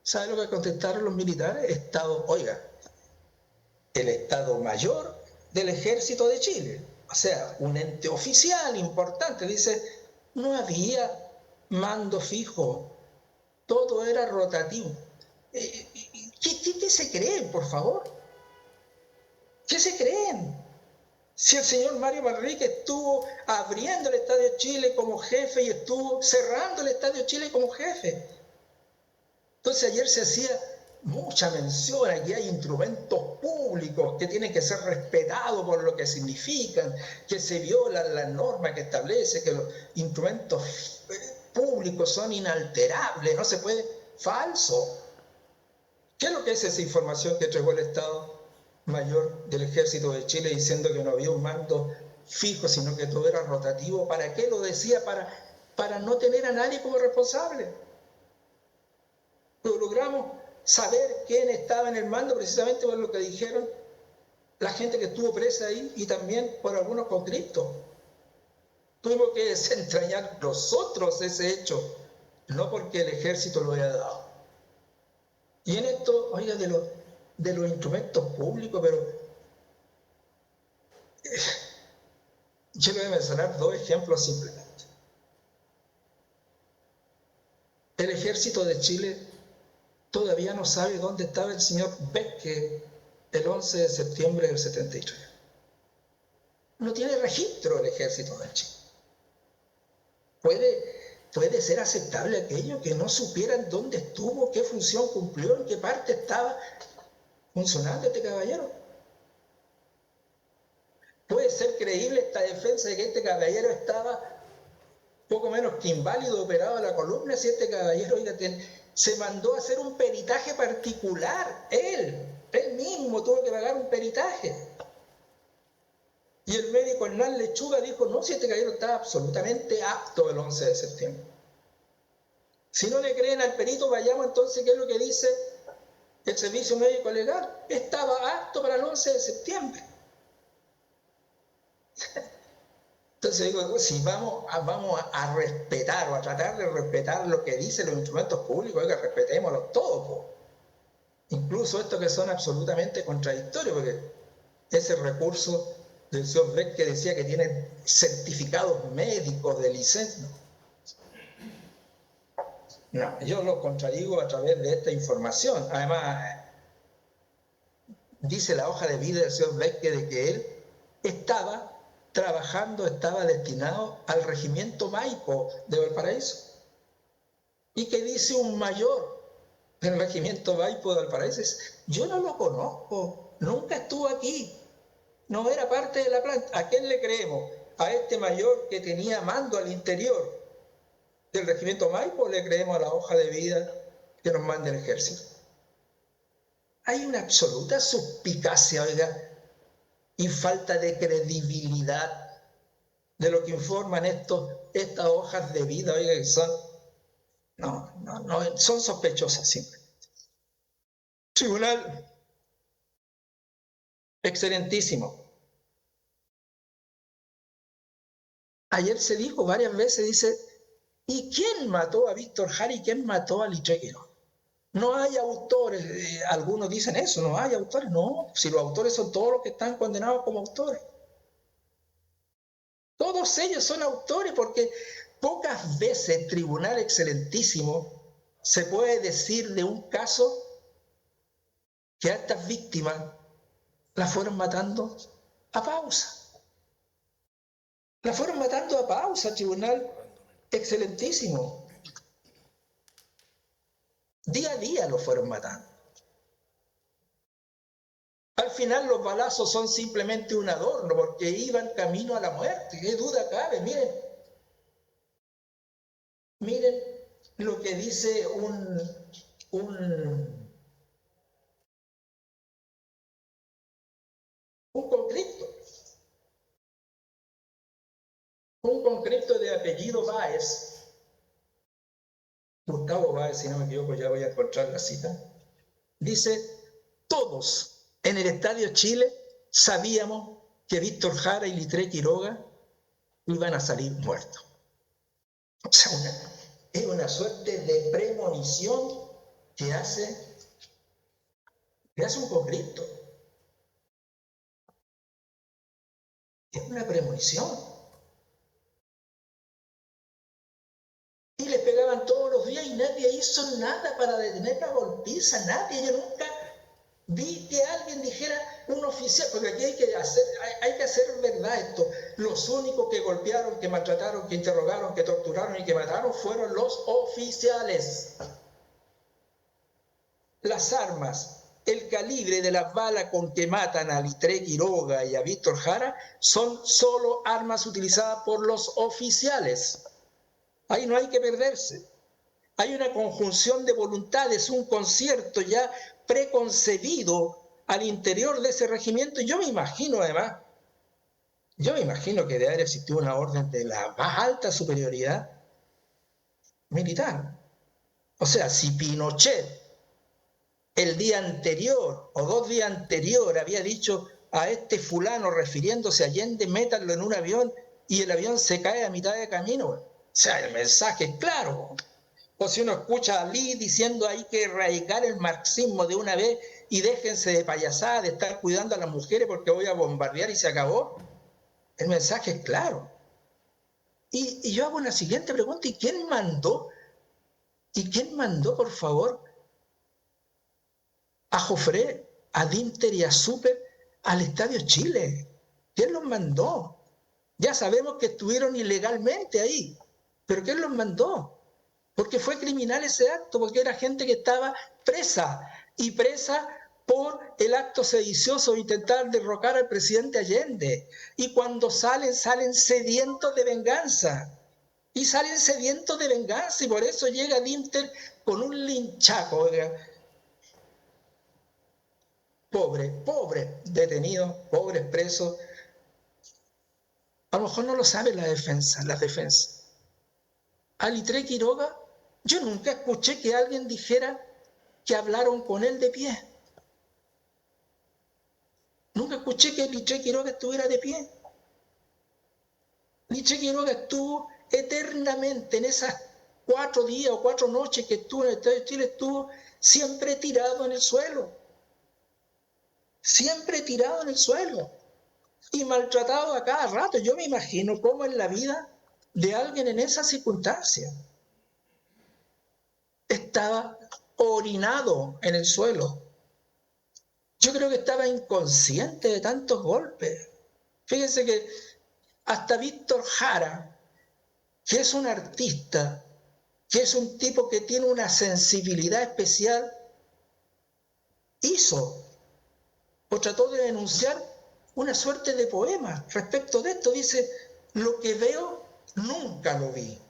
¿Sabe lo que contestaron los militares? El Estado Mayor del Ejército de Chile. o sea, un ente oficial importante, dice, no había mando fijo, todo era rotativo. ¿Qué se creen, por favor? ¿Qué se creen? Si el señor Mario Manrique estuvo abriendo el Estadio Chile como jefe y estuvo cerrando el Estadio Chile como jefe. Entonces ayer se hacía mucha mención, aquí hay instrumentos públicos que tienen que ser respetados por lo que significan, que se violan las normas que establece, que los instrumentos públicos son inalterables, no se puede, falso. ¿Qué es lo que es esa información que entregó el Estado Mayor del Ejército de Chile diciendo que no había un mando fijo, sino que todo era rotativo? ¿Para qué lo decía? Para no tener a nadie como responsable. Pero logramos saber quién estaba en el mando precisamente por lo que dijeron la gente que estuvo presa ahí y también por algunos conscriptos. Tuvimos que desentrañar nosotros ese hecho, no porque el ejército lo haya dado. Y en esto, oiga, de los instrumentos públicos, pero yo le voy a mencionar dos ejemplos simplemente. El ejército de Chile todavía no sabe dónde estaba el señor Beck el 11 de septiembre del 73. No tiene registro el ejército de Chile. ¿Puede ser aceptable aquello que no supieran dónde estuvo, qué función cumplió, en qué parte estaba funcionando este caballero? ¿Puede ser creíble esta defensa de que este caballero estaba poco menos que inválido, operado a la columna, si este caballero se mandó a hacer un peritaje particular? Él mismo tuvo que pagar un peritaje. Y el médico Hernán Lechuga dijo, no, si este caballero estaba absolutamente apto el 11 de septiembre. Si no le creen al perito, vayamos entonces, ¿qué es lo que dice el servicio médico legal? Estaba apto para el 11 de septiembre. Entonces digo, si vamos a respetar o a tratar de respetar lo que dicen los instrumentos públicos, oiga, respetémoslos todos, po. Incluso estos que son absolutamente contradictorios, porque ese recurso del señor Beck que decía que tienen certificados médicos de licencia. No, yo lo contradigo a través de esta información. Además, dice la hoja de vida del señor Beck de que él estaba trabajando, estaba destinado al regimiento Maipo de Valparaíso. Y que dice un mayor del regimiento Maipo de Valparaíso, yo no lo conozco, nunca estuvo aquí, no era parte de la planta. ¿A quién le creemos? ¿A este mayor que tenía mando al interior del regimiento Maipo o le creemos a la hoja de vida que nos manda el ejército? Hay una absoluta suspicacia, oiga, y falta de credibilidad de lo que informan estas hojas de vida, oiga, que son, son sospechosas simplemente. Tribunal excelentísimo. Ayer se dijo varias veces, dice, ¿y quién mató a Víctor Jara y quién mató a Litre Quiroga? No hay autores, algunos dicen eso, no hay autores, no, si los autores son todos los que están condenados como autores. Todos ellos son autores porque pocas veces, Tribunal Excelentísimo, se puede decir de un caso que a estas víctimas las fueron matando a pausa. Las fueron matando a pausa, Tribunal Excelentísimo. Día a día lo fueron matando. Al final los balazos son simplemente un adorno porque iban camino a la muerte. ¿Qué duda cabe? Miren lo que dice un conscripto. Un conscripto de apellido Báez, Gustavo Báez, si no me equivoco, ya voy a encontrar la cita, dice, todos en el Estadio Chile sabíamos que Víctor Jara y Litre Quiroga iban a salir muertos. O sea, es una suerte de premonición que hace un conscripto. Es una premonición. Y les pegaban todos los días y nadie hizo nada para detener la golpiza, nadie. Yo nunca vi que alguien dijera, un oficial, porque aquí hay que hacer verdad esto. Los únicos que golpearon, que maltrataron, que interrogaron, que torturaron y que mataron fueron los oficiales. Las armas, el calibre de las balas con que matan a Litre Quiroga y a Víctor Jara son solo armas utilizadas por los oficiales. Ahí no hay que perderse. Hay una conjunción de voluntades, un concierto ya preconcebido al interior de ese regimiento. Yo me imagino además, que debe haber existido una orden de la más alta superioridad militar. O sea, si Pinochet el día anterior o 2 días anterior había dicho a este fulano, refiriéndose a Allende, métanlo en un avión y el avión se cae a mitad de camino. O sea, el mensaje es claro. O si uno escucha a Lee diciendo hay que erradicar el marxismo de una vez y déjense de payasada, de estar cuidando a las mujeres porque voy a bombardear y se acabó. El mensaje es claro. Y yo hago una siguiente pregunta, ¿y quién mandó? Por favor, a Jofré, a Dinter y a Super al Estadio Chile? ¿Quién los mandó? Ya sabemos que estuvieron ilegalmente ahí, pero ¿quién los mandó? Porque fue criminal ese acto, porque era gente que estaba presa, y presa por el acto sedicioso de intentar derrocar al presidente Allende. Y cuando salen sedientos de venganza. Y por eso llega Dinter con un linchaco. Oiga. Pobre detenido, pobres presos. A lo mejor no lo sabe las defensas. A Litre Quiroga, yo nunca escuché que alguien dijera que hablaron con él de pie. Nunca escuché que Litre Quiroga estuviera de pie. Litre Quiroga estuvo eternamente en esas 4 días o 4 noches que estuvo en el Estadio de Chile, estuvo siempre tirado en el suelo. Siempre tirado en el suelo. Y maltratado a cada rato. Yo me imagino cómo es la vida de alguien en esa circunstancia. Estaba orinado en el suelo. Yo creo que estaba inconsciente de tantos golpes. Fíjense que hasta Víctor Jara, que es un artista, que es un tipo que tiene una sensibilidad especial, hizo o trató de denunciar una suerte de poema respecto de esto. Dice, lo que veo nunca lo vi.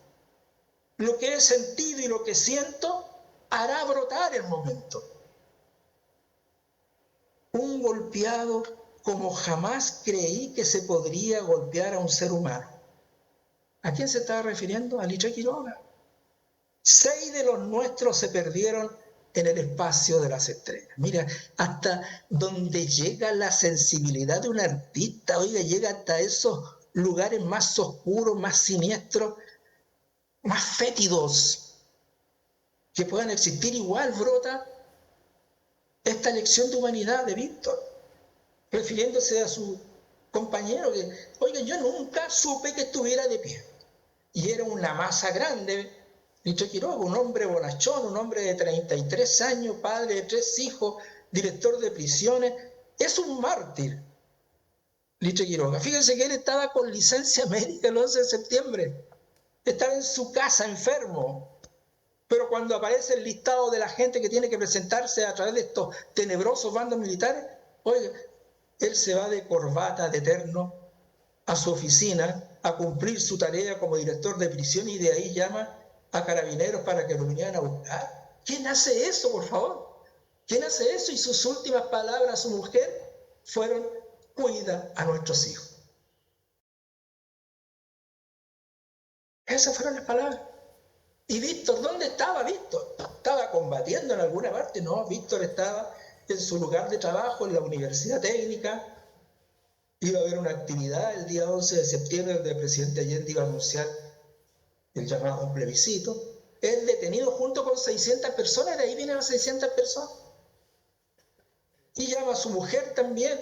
Lo que he sentido y lo que siento hará brotar el momento. Un golpeado como jamás creí que se podría golpear a un ser humano. ¿A quién se estaba refiriendo? A Litre Quiroga. 6 de los nuestros se perdieron en el espacio de las estrellas. Mira, hasta donde llega la sensibilidad de un artista, oiga, llega hasta esos lugares más oscuros, más siniestros, más fétidos que puedan existir. Igual brota esta lección de humanidad de Víctor, refiriéndose a su compañero que, oiga, yo nunca supe que estuviera de pie. Y era una masa grande. Litre Quiroga, un hombre bonachón, un hombre de 33 años, padre de 3 hijos, director de prisiones, es un mártir. Litre Quiroga. Fíjense que él estaba con licencia médica el 11 de septiembre. Estaba en su casa enfermo. Pero cuando aparece el listado de la gente que tiene que presentarse a través de estos tenebrosos bandos militares, oiga, él se va de corbata, de terno, a su oficina a cumplir su tarea como director de prisión y de ahí llama a carabineros para que lo vinieran a buscar. ¿Quién hace eso, por favor? ¿Quién hace eso? Y sus últimas palabras a su mujer fueron, cuida a nuestros hijos. Esas fueron las palabras. ¿Y Víctor? ¿Dónde estaba Víctor? ¿Estaba combatiendo en alguna parte? No, Víctor estaba en su lugar de trabajo, en la Universidad Técnica. Iba a haber una actividad el día 11 de septiembre donde el presidente Allende iba a anunciar el llamado plebiscito. Él detenido junto con 600 personas, de ahí vienen las 600 personas. Y llama a su mujer también,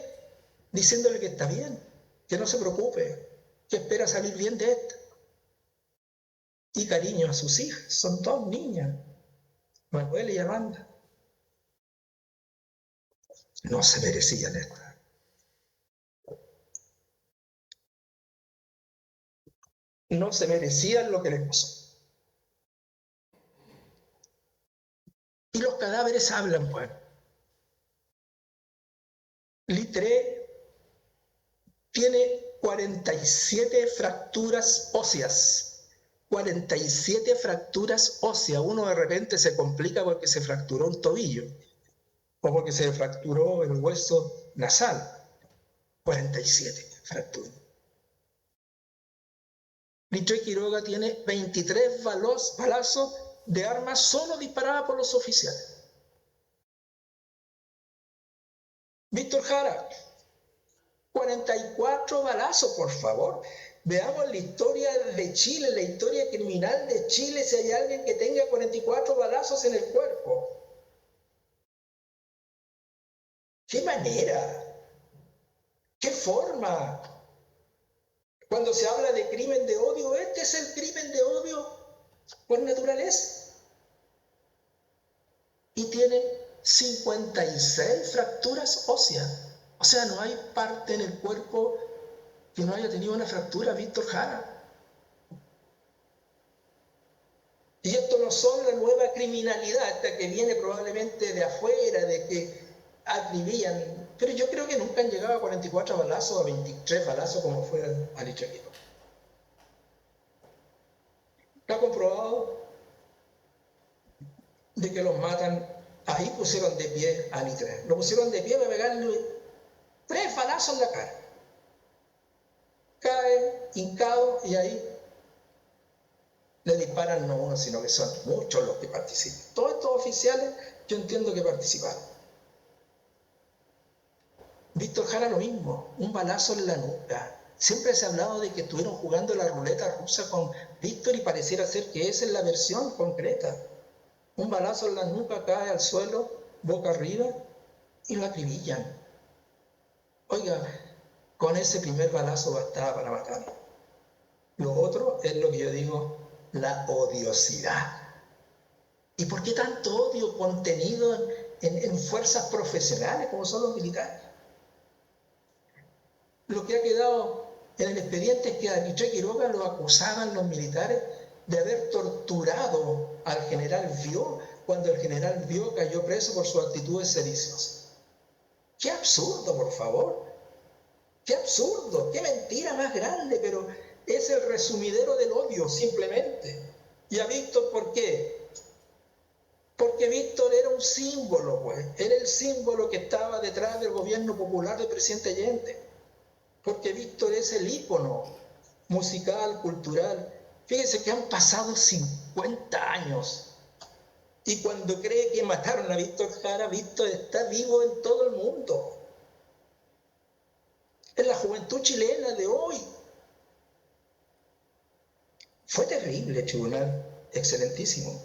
diciéndole que está bien. que no se preocupe, que espera salir bien de esta. Y cariño a sus hijas, son dos niñas, Manuela y Amanda. No se merecían esto. No se merecían lo que les pasó. Y los cadáveres hablan, pues. Litre tiene 47 fracturas óseas. 47 fracturas óseas. Uno de repente se complica porque se fracturó un tobillo o porque se fracturó el hueso nasal. 47 fracturas. Litre Quiroga tiene 23 balazos de armas solo disparadas por los oficiales. Víctor Jara, 44 balazos, por favor. Veamos la historia de Chile, la historia criminal de Chile, si hay alguien que tenga 44 balazos en el cuerpo. ¿Qué manera? ¿Qué forma? Cuando se habla de crimen de odio, este es el crimen de odio por naturaleza. Y tienen 56 fracturas óseas. O sea, no hay parte en el cuerpo que no haya tenido una fractura, Víctor Jara. Y esto no son la nueva criminalidad, esta que viene probablemente de afuera, de que acribillan. Pero yo creo que nunca han llegado a 44 balazos, a 23 balazos como fue al Ichaquito. Está comprobado de que los matan. Ahí pusieron de pie a Litre. Lo pusieron de pie para pegarle 3 balazos en la cara. Cae, hincado, y ahí le disparan no uno, sino que son muchos los que participan. Todos estos oficiales, yo entiendo que participaron. Víctor Jara lo mismo, un balazo en la nuca. Siempre se ha hablado de que estuvieron jugando la ruleta rusa con Víctor y pareciera ser que esa es la versión concreta. Un balazo en la nuca, cae al suelo, boca arriba, y lo acribillan. Oiga, con ese primer balazo bastaba para matarlo. Lo otro es lo que yo digo, la odiosidad. ¿Y por qué tanto odio contenido en fuerzas profesionales como son los militares? Lo que ha quedado en el expediente es que a Litre Quiroga lo acusaban los militares de haber torturado al general Vió cuando el general Vió cayó preso por sus actitudes sediciosas. ¡Qué absurdo, por favor! ¡Qué absurdo! ¡Qué mentira más grande! Pero es el resumidero del odio, simplemente. ¿Y a Víctor por qué? Porque Víctor era un símbolo, pues. Era el símbolo que estaba detrás del gobierno popular del presidente Allende. Porque Víctor es el ícono musical, cultural. Fíjense que han pasado 50 años. Y cuando cree que mataron a Víctor Jara, Víctor está vivo en todo el mundo. En la juventud chilena de hoy. Fue terrible, tribunal, excelentísimo.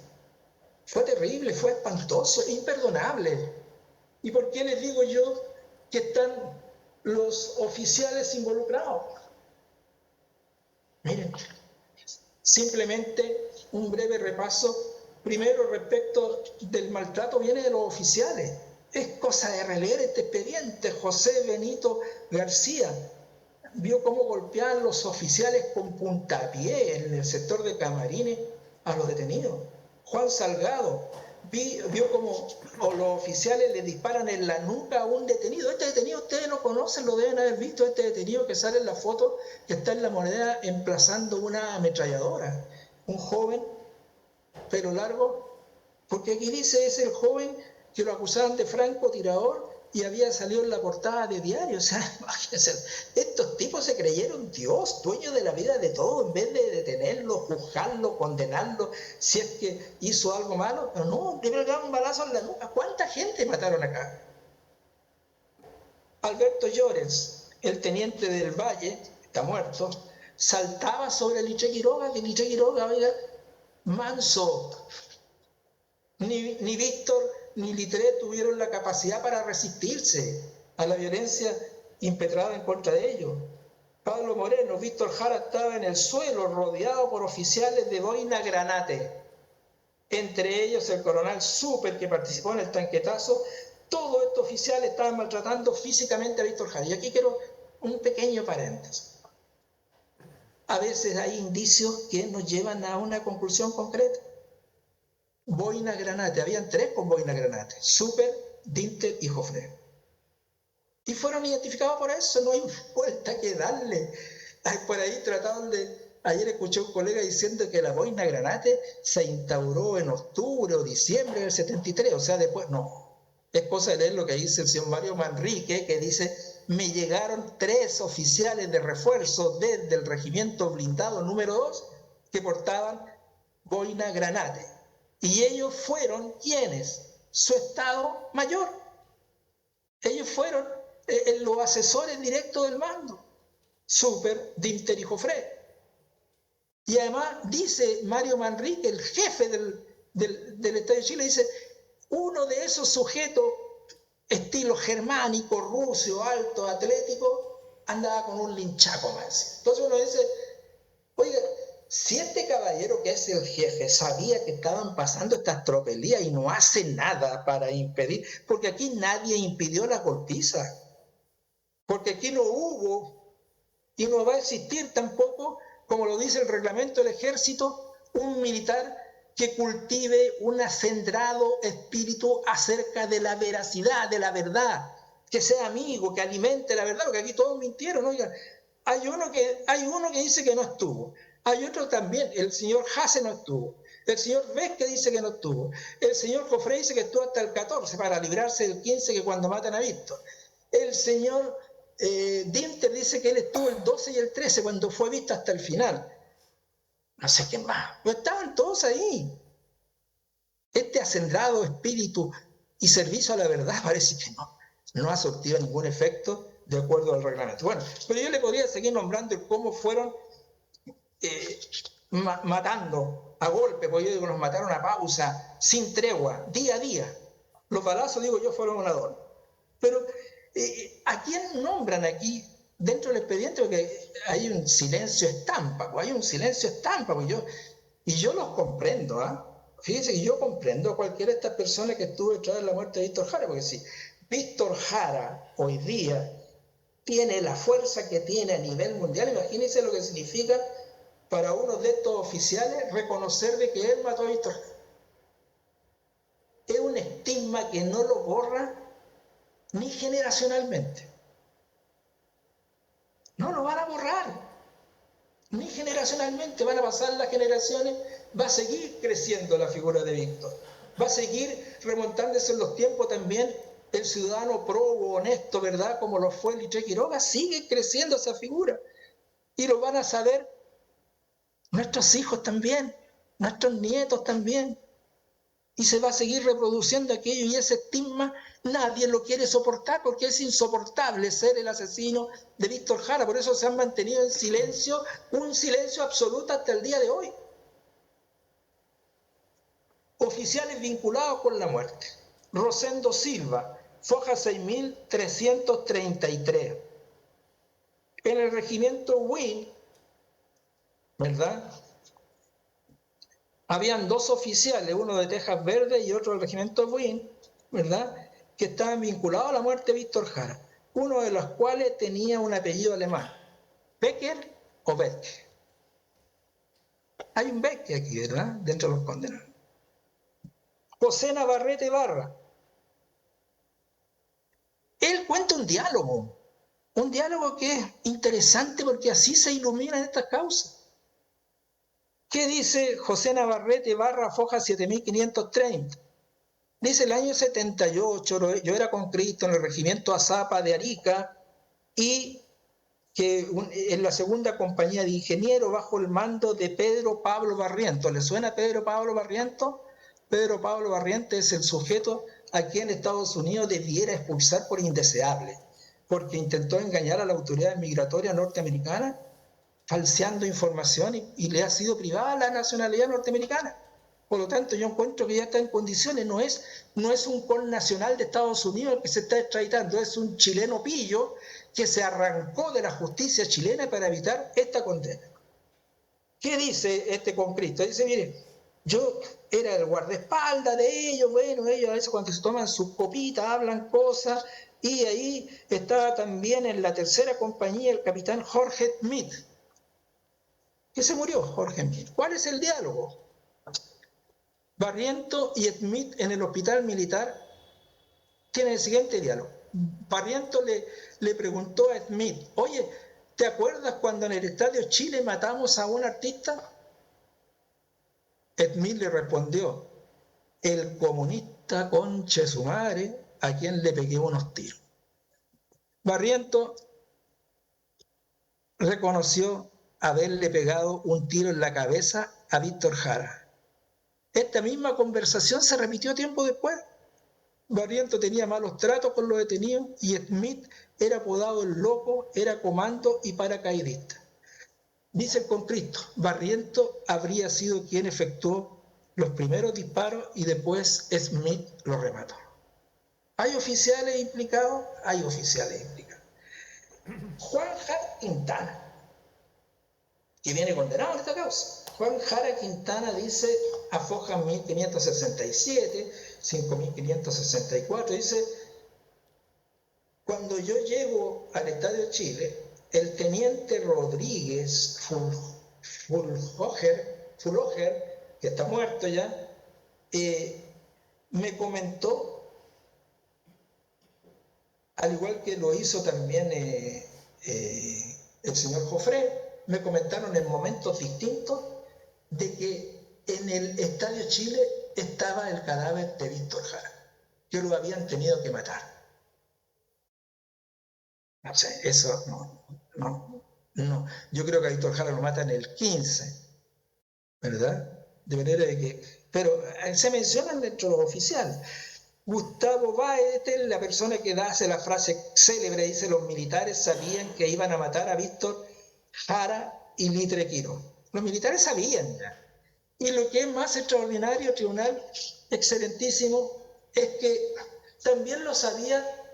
Fue terrible, fue espantoso, imperdonable. ¿Y por qué les digo yo que están los oficiales involucrados? Miren, simplemente un breve repaso. Primero, respecto del maltrato, viene de los oficiales. Es cosa de releer este expediente. José Benito García vio cómo golpeaban los oficiales con puntapié en el sector de Camarines a los detenidos. Juan Salgado vio cómo los oficiales le disparan en la nuca a un detenido. Este detenido ustedes no conocen, lo deben haber visto, este detenido que sale en la foto, que está en La Moneda emplazando una ametralladora. Un joven, pelo largo, porque aquí dice es el joven que lo acusaban de francotirador y había salido en la portada de diario. O sea, imagínense, estos tipos se creyeron Dios, dueño de la vida de todo, en vez de detenerlo, juzgarlo, condenarlo, si es que hizo algo malo. Pero no, primero le daban un balazo en la nuca. ¿Cuánta gente mataron acá? Alberto Llorens, el teniente del Valle, está muerto, saltaba sobre Litre Quiroga, que Litre Quiroga, oiga, manso. Ni Víctor ni Litre tuvieron la capacidad para resistirse a la violencia impetrada en contra de ellos. Pablo Moreno, Víctor Jara estaba en el suelo rodeado por oficiales de boina granate, entre ellos el coronel Super que participó en el tanquetazo. Todos estos oficiales estaban maltratando físicamente a Víctor Jara. Y aquí quiero un pequeño paréntesis. A veces hay indicios que nos llevan a una conclusión concreta. Boina granate, habían 3 con boina granate: Super, Dinter y Joffre. Y fueron identificados por eso, no hay vuelta que darle. Por ahí trataron de... Ayer escuché a un colega diciendo que la boina granate se instauró en octubre o diciembre del 73, o sea, después, no. Es cosa de leer lo que dice el señor Mario Manrique, que dice: me llegaron 3 oficiales de refuerzo desde el regimiento blindado número 2 que portaban boina granate. Y ellos fueron, ¿quiénes? Su Estado Mayor. Ellos fueron los asesores directos del mando: Super, Dinter y Joffre. Y además dice Mario Manrique, el jefe del Estado de Chile, dice: uno de esos sujetos, estilo germánico, ruso, alto, atlético, andaba con un linchaco más. Entonces uno dice: oiga, si este caballero que es el jefe sabía que estaban pasando estas tropelías y no hace nada para impedir, porque aquí nadie impidió la golpiza, porque aquí no hubo y no va a existir tampoco, como lo dice el reglamento del ejército, un militar que cultive un acendrado espíritu acerca de la veracidad, de la verdad, que sea amigo, que alimente la verdad, porque aquí todos mintieron. Oigan, hay uno que dice que no estuvo, hay otro también, el señor Hasse no estuvo, el señor Vesque dice que no estuvo, el señor Joffre dice que estuvo hasta el 14 para librarse del 15, que cuando matan a Víctor, el señor Dinter dice que él estuvo el 12 y el 13 cuando fue visto hasta el final. No sé qué más, pero estaban todos ahí. Este acendrado espíritu y servicio a la verdad parece que no ha surtido ningún efecto de acuerdo al reglamento. Bueno, pero yo le podría seguir nombrando cómo fueron matando a golpe, porque yo digo, nos mataron a pausa, sin tregua, día a día. Los balazos, digo yo, fueron un adorno. Pero ¿a quién nombran aquí dentro del expediente? Porque hay un silencio estampa, y yo los comprendo, ¿ah? Fíjense que yo comprendo a cualquiera de estas personas que estuvo detrás de la muerte de Víctor Jara, porque si Víctor Jara hoy día tiene la fuerza que tiene a nivel mundial, imagínense lo que significa para uno de estos oficiales reconocer de que él mató a Víctor Jara. Es un estigma que no lo borra ni generacionalmente. No lo van a borrar. Ni generacionalmente, van a pasar las generaciones, va a seguir creciendo la figura de Víctor. Va a seguir remontándose en los tiempos también el ciudadano probo, honesto, ¿verdad? Como lo fue Litre Quiroga, sigue creciendo esa figura. Y lo van a saber nuestros hijos también, nuestros nietos también. Y se va a seguir reproduciendo aquello, y ese estigma nadie lo quiere soportar, porque es insoportable ser el asesino de Víctor Jara. Por eso se han mantenido en silencio, un silencio absoluto hasta el día de hoy. Oficiales vinculados con la muerte: Rosendo Silva, foja 6333. En el regimiento Win, ¿verdad?, habían 2 oficiales, uno de Tejas Verde y otro del regimiento Win, ¿verdad?, que estaban vinculados a la muerte de Víctor Jara, uno de los cuales tenía un apellido alemán, Becker o Beck. Hay un Beck aquí, ¿verdad?, dentro de los condenados. José Navarrete Barra. Él cuenta un diálogo que es interesante porque así se iluminan estas causas. ¿Qué dice José Navarrete Barra, foja 7530? Dice: el año 78 yo era conscripto en el regimiento Azapa de Arica, y que en la segunda compañía de ingenieros bajo el mando de Pedro Pablo Barrientos. ¿Le suena Pedro Pablo Barrientos? Pedro Pablo Barrientos es el sujeto a quien Estados Unidos debiera expulsar por indeseable, porque intentó engañar a la autoridad migratoria norteamericana, falseando información, y le ha sido privada la nacionalidad norteamericana. Por lo tanto, yo encuentro que ya está en condiciones. No es un connacional de Estados Unidos el que se está extraditando, es un chileno pillo que se arrancó de la justicia chilena para evitar esta condena. ¿Qué dice este Concristo? Dice, mire, yo era el guardaespaldas de ellos, bueno, ellos a veces cuando se toman sus copitas hablan cosas, y ahí estaba también en la tercera compañía el capitán Jorge Smith, que se murió, Jorge Smith. ¿Cuál es el diálogo? Barriento y Smith en el hospital militar tienen el siguiente diálogo. Barriento le preguntó a Smith, oye, ¿te acuerdas cuando en el Estadio Chile matamos a un artista? Smith le respondió, el comunista conche su madre a quien le pegué unos tiros. Barriento reconoció haberle pegado un tiro en la cabeza a Víctor Jara. Esta misma conversación se repitió tiempo después. Barriento tenía malos tratos con los detenidos y Smith era apodado el loco, era comando y paracaidista. Dice el Concristo, Barriento habría sido quien efectuó los primeros disparos y después Smith lo remató. ¿Hay oficiales implicados? Hay oficiales implicados. Juan Jara Quintana, que viene condenado en esta causa. Juan Jara Quintana dice, afoja 1567, 5564, dice, cuando yo llego al Estadio Chile, el teniente Rodríguez Fulhoger, que está muerto ya, me comentó, al igual que lo hizo también el señor Jofré, me comentaron en momentos distintos de que en el Estadio Chile estaba el cadáver de Víctor Jara, que lo habían tenido que matar. No sé, eso no. Yo creo que a Víctor Jara lo matan el 15, ¿verdad? De manera de que... Pero se mencionan dentro de los oficiales. Gustavo Báez, la persona que hace la frase célebre, dice, los militares sabían que iban a matar a Víctor Jara y Litre Quirós. Los militares sabían ya. Y lo que es más extraordinario, tribunal excelentísimo, es que también lo sabía,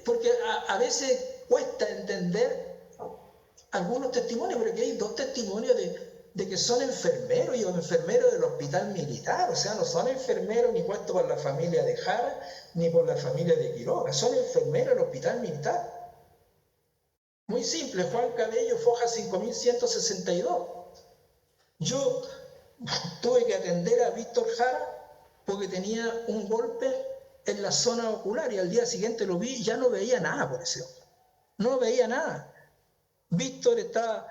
porque a veces cuesta entender algunos testimonios, pero aquí hay dos testimonios de que son enfermeros y enfermeros del hospital militar, o sea, no son enfermeros ni puestos por la familia de Jara ni por la familia de Quiroga, son enfermeros del hospital militar. Muy simple, Juan Cabello, Foja 5162. Yo tuve que atender a Víctor Jara porque tenía un golpe en la zona ocular y al día siguiente lo vi y ya no veía nada por ese ojo. No veía nada. Víctor estaba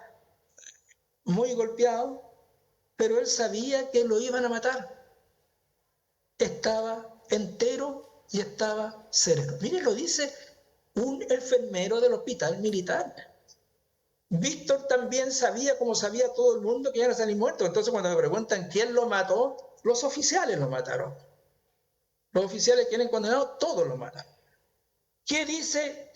muy golpeado, pero él sabía que lo iban a matar. Estaba entero y estaba sereno. Miren, lo dice un enfermero del hospital militar. Víctor también sabía, como sabía todo el mundo, que iban a salir muertos. Entonces, cuando me preguntan quién lo mató, los oficiales lo mataron. Los oficiales que eran condenados, todos lo mataron. ¿Qué dice?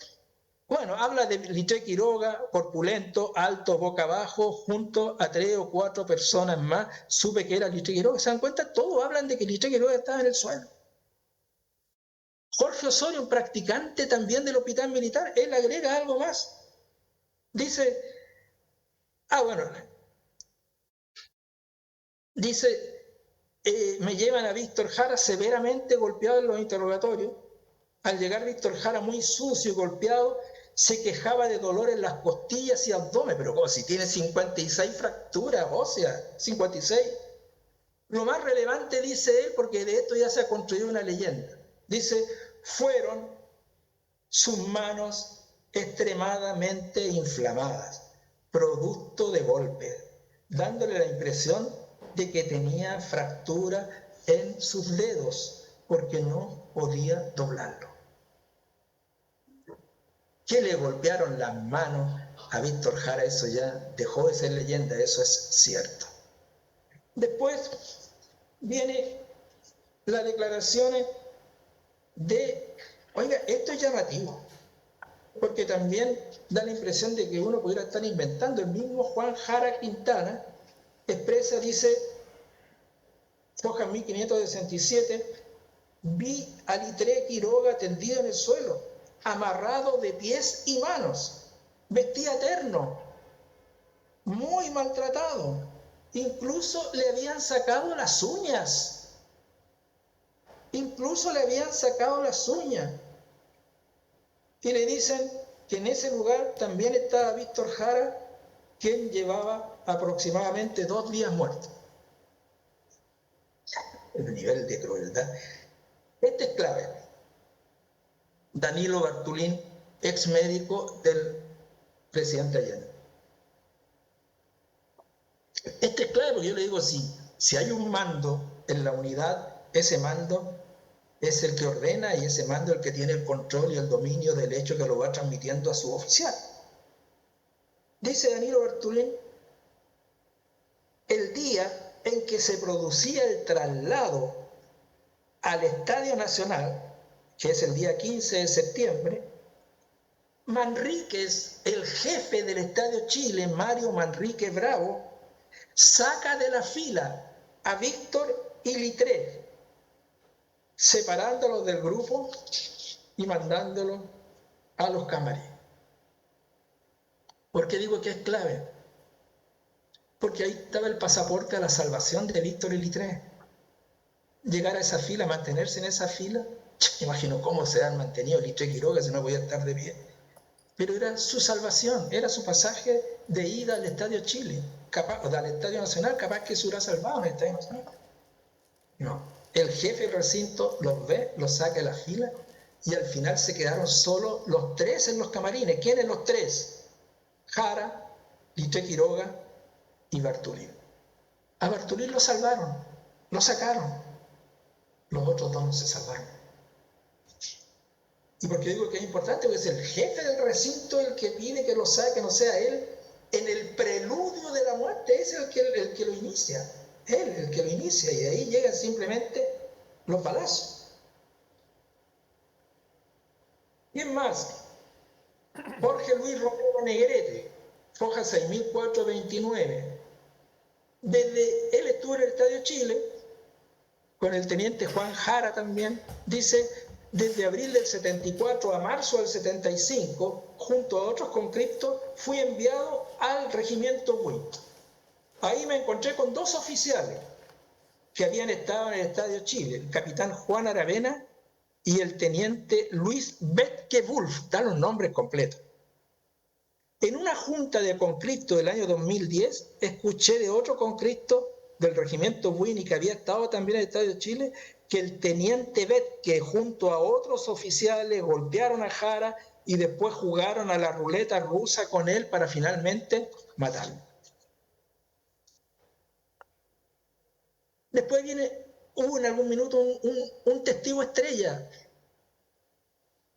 Bueno, habla de Litre Quiroga, corpulento, alto, boca abajo, junto a 3 o 4 personas más. Supe que era Litre Quiroga. ¿Se dan cuenta? Todos hablan de que Litre Quiroga estaba en el suelo. Jorge Osorio, un practicante también del hospital militar, él agrega algo más. Dice, me llevan a Víctor Jara severamente golpeado en los interrogatorios. Al llegar Víctor Jara muy sucio y golpeado, se quejaba de dolor en las costillas y abdomen, pero como si tiene 56 fracturas óseas, 56. Lo más relevante, dice él, porque de esto ya se ha construido una leyenda, dice, fueron sus manos extremadamente inflamadas, producto de golpes, dándole la impresión de que tenía fractura en sus dedos, porque no podía doblarlo. Que le golpearon las manos a Víctor Jara, eso ya dejó de ser leyenda, eso es cierto. Después viene las declaraciones de, oiga, esto es llamativo, porque también da la impresión de que uno pudiera estar inventando. El mismo Juan Jara Quintana expresa, dice, Foja 1567, vi a Litre Quiroga tendido en el suelo. amarrado de pies y manos, vestía terno, muy maltratado. Incluso le habían sacado las uñas. Incluso le habían sacado las uñas. Y le dicen que en ese lugar también estaba Víctor Jara, quien llevaba aproximadamente 2 días muerto. El nivel de crueldad. Este es clave. Danilo Bartolín, ex médico del presidente Allende. Este es clave porque yo le digo, si hay un mando en la unidad, ese mando es el que ordena y ese mando es el que tiene el control y el dominio del hecho que lo va transmitiendo a su oficial. Dice Danilo Bartolín, el día en que se producía el traslado al Estadio Nacional, que es el día 15 de septiembre, Manríquez, el jefe del Estadio Chile, Mario Manríquez Bravo, saca de la fila a Víctor y Litré, separándolos del grupo y mandándolos a los camarines. ¿Por qué digo que es clave? Porque ahí estaba el pasaporte a la salvación de Víctor y Litré. Llegar a esa fila, mantenerse en esa fila, me imagino cómo se han mantenido Litré y Quiroga si no podía estar de pie. Pero era su salvación, era su pasaje de ida al Estadio Chile, capaz, o al Estadio Nacional, capaz que se hubiera salvado en el Estadio Nacional. No, el jefe del recinto los ve, los saca de la fila y al final se quedaron solo los 3 en los camarines. ¿Quiénes los 3? Jara, Litré Quiroga y Bartolín. A Bartolín lo salvaron, lo sacaron. Los otros 2 no se salvaron. ¿Y por qué digo que es importante? Porque es el jefe del recinto el que pide que lo saque, no sea él. En el preludio de la muerte es el que lo inicia. Él, el que lo inicia. Y de ahí llegan simplemente los balazos. ¿Quién más? Jorge Luis Romero Negrete, foja 6429. Desde él estuvo en el Estadio Chile, con el teniente Juan Jara también, dice, desde abril del 74 a marzo del 75, junto a otros conscriptos, fui enviado al regimiento Buin. Ahí me encontré con 2 oficiales que habían estado en el Estadio Chile, el capitán Juan Aravena y el teniente Luis Betke-Wulf, dan los nombres completos. En una junta de conscriptos del año 2010, escuché de otro conscripto del regimiento Buin y que había estado también en el Estadio Chile, que el teniente Betke junto a otros oficiales golpearon a Jara y después jugaron a la ruleta rusa con él para finalmente matarlo. Después hubo en algún minuto un testigo estrella,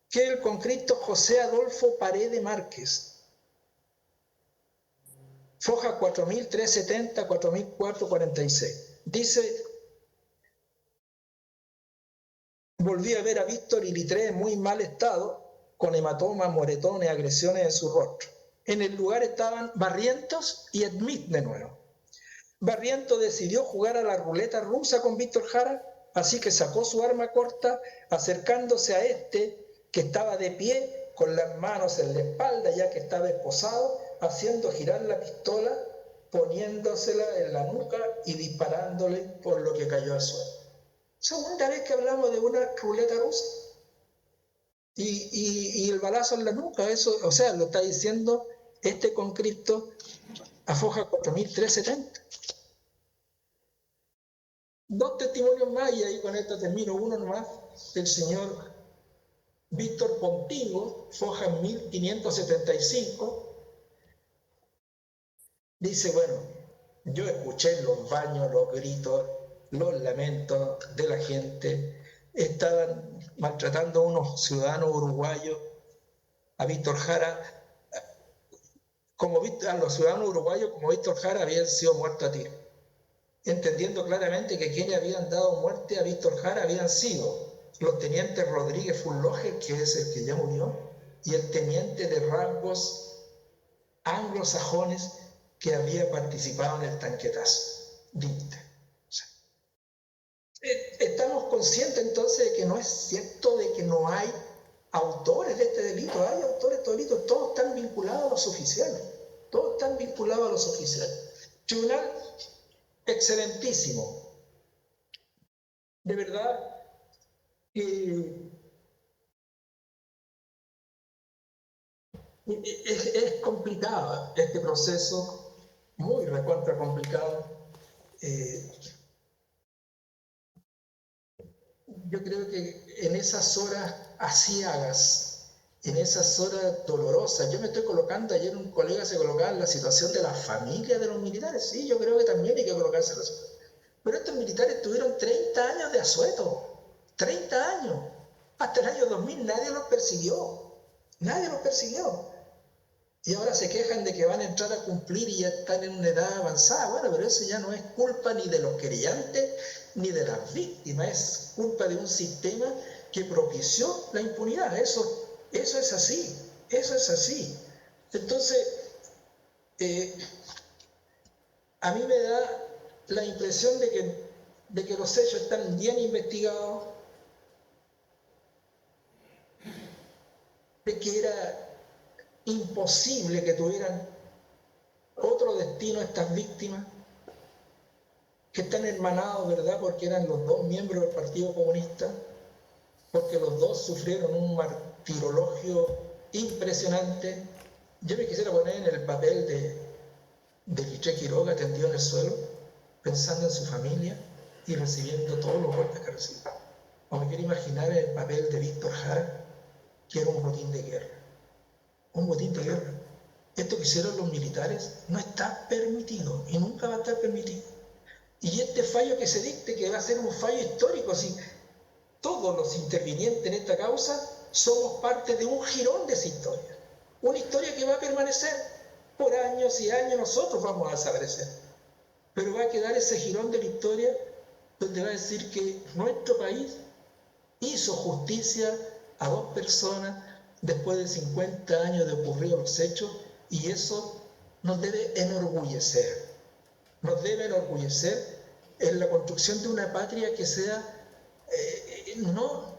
que es el conscripto José Adolfo Paredes Márquez. Foja 4370, 4446. Dice, volví a ver a Víctor y Litré en muy mal estado, con hematomas, moretones, agresiones en su rostro. En el lugar estaban Barrientos y Smith de nuevo. Barrientos decidió jugar a la ruleta rusa con Víctor Jara, así que sacó su arma corta, acercándose a este, que estaba de pie, con las manos en la espalda, ya que estaba esposado, haciendo girar la pistola, poniéndosela en la nuca y disparándole, por lo que cayó al suelo. Segunda vez que hablamos de una ruleta rusa. Y el balazo en la nuca, eso, o sea, lo está diciendo este conscripto a foja 4370. 2 testimonios más, y ahí con esto termino. Uno nomás, del señor Víctor Pontigo, foja 1575. Dice, bueno, yo escuché los baños, los gritos, los lamentos de la gente. Estaban maltratando a unos ciudadanos uruguayos, a Víctor Jara, a los ciudadanos uruguayos como Víctor Jara habían sido muertos a tiro, entendiendo claramente que quienes habían dado muerte a Víctor Jara habían sido los tenientes Rodríguez Fulloge, que es el que ya murió, y el teniente de rasgos anglosajones que había participado en el tanquetazo. Estamos conscientes entonces de que no es cierto de que no hay autores de este delito, hay autores de este delito, todos están vinculados a los oficiales, todos están vinculados a los oficiales. Tribunal excelentísimo, de verdad que es complicado este proceso, muy recontra complicado. Yo creo que en esas horas aciagas, en esas horas dolorosas, yo me estoy colocando, ayer un colega se colocaba en la situación de la familia de los militares, sí, yo creo que también hay que colocarse en la situación. Pero estos militares tuvieron 30 años de asueto, 30 años. Hasta el año 2000 nadie los persiguió, nadie los persiguió. Y ahora se quejan de que van a entrar a cumplir y ya están en una edad avanzada. Bueno, pero eso ya no es culpa ni de los querellantes ni de las víctimas, es culpa de un sistema que propició la impunidad. Eso es así, eso es así. Entonces, a mí me da la impresión de que los hechos están bien investigados, de que era imposible que tuvieran otro destino estas víctimas, que están hermanados, ¿verdad?, porque eran los dos miembros del Partido Comunista, porque los dos sufrieron un martirologio impresionante. Yo me quisiera poner en el papel de Quiché Quiroga tendido en el suelo, pensando en su familia y recibiendo todos los golpes que recibió. O me quiero imaginar en el papel de Víctor Jara, que era un botín de guerra. Un botín de guerra. Esto que hicieron los militares no está permitido y nunca va a estar permitido. Y este fallo que se dicte, que va a ser un fallo histórico, si todos los intervinientes en esta causa somos parte de un jirón de esa historia. Una historia que va a permanecer por años y años, nosotros vamos a desaparecer. Pero va a quedar ese jirón de la historia donde va a decir que nuestro país hizo justicia a dos personas después de 50 años de ocurridos los hechos, y eso nos debe enorgullecer. Nos debe enorgullecer en la construcción de una patria que sea, no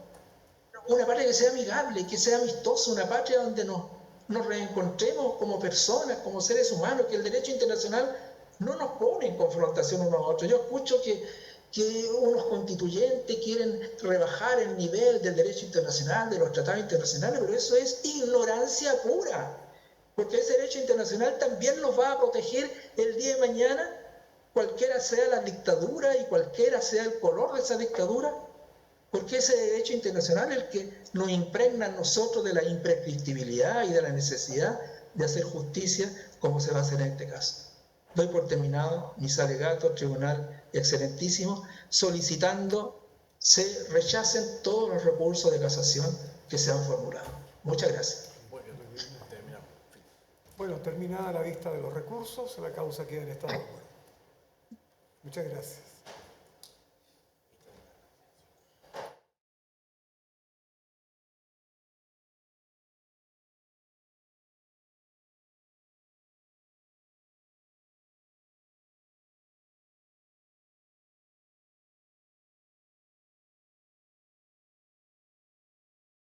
una patria que sea amigable, que sea amistosa, una patria donde nos reencontremos como personas, como seres humanos, que el derecho internacional no nos pone en confrontación unos a otros. Yo escucho que unos constituyentes quieren rebajar el nivel del derecho internacional, de los tratados internacionales, pero eso es ignorancia pura, porque ese derecho internacional también nos va a proteger el día de mañana, cualquiera sea la dictadura y cualquiera sea el color de esa dictadura, porque ese derecho internacional es el que nos impregna a nosotros de la imprescriptibilidad y de la necesidad de hacer justicia como se va a hacer en este caso. Doy por terminado mis alegatos, tribunal excelentísimo, solicitando se rechacen todos los recursos de casación que se han formulado. Muchas gracias. Bueno, terminada la vista de los recursos, la causa queda en estado de acuerdo. Muchas gracias.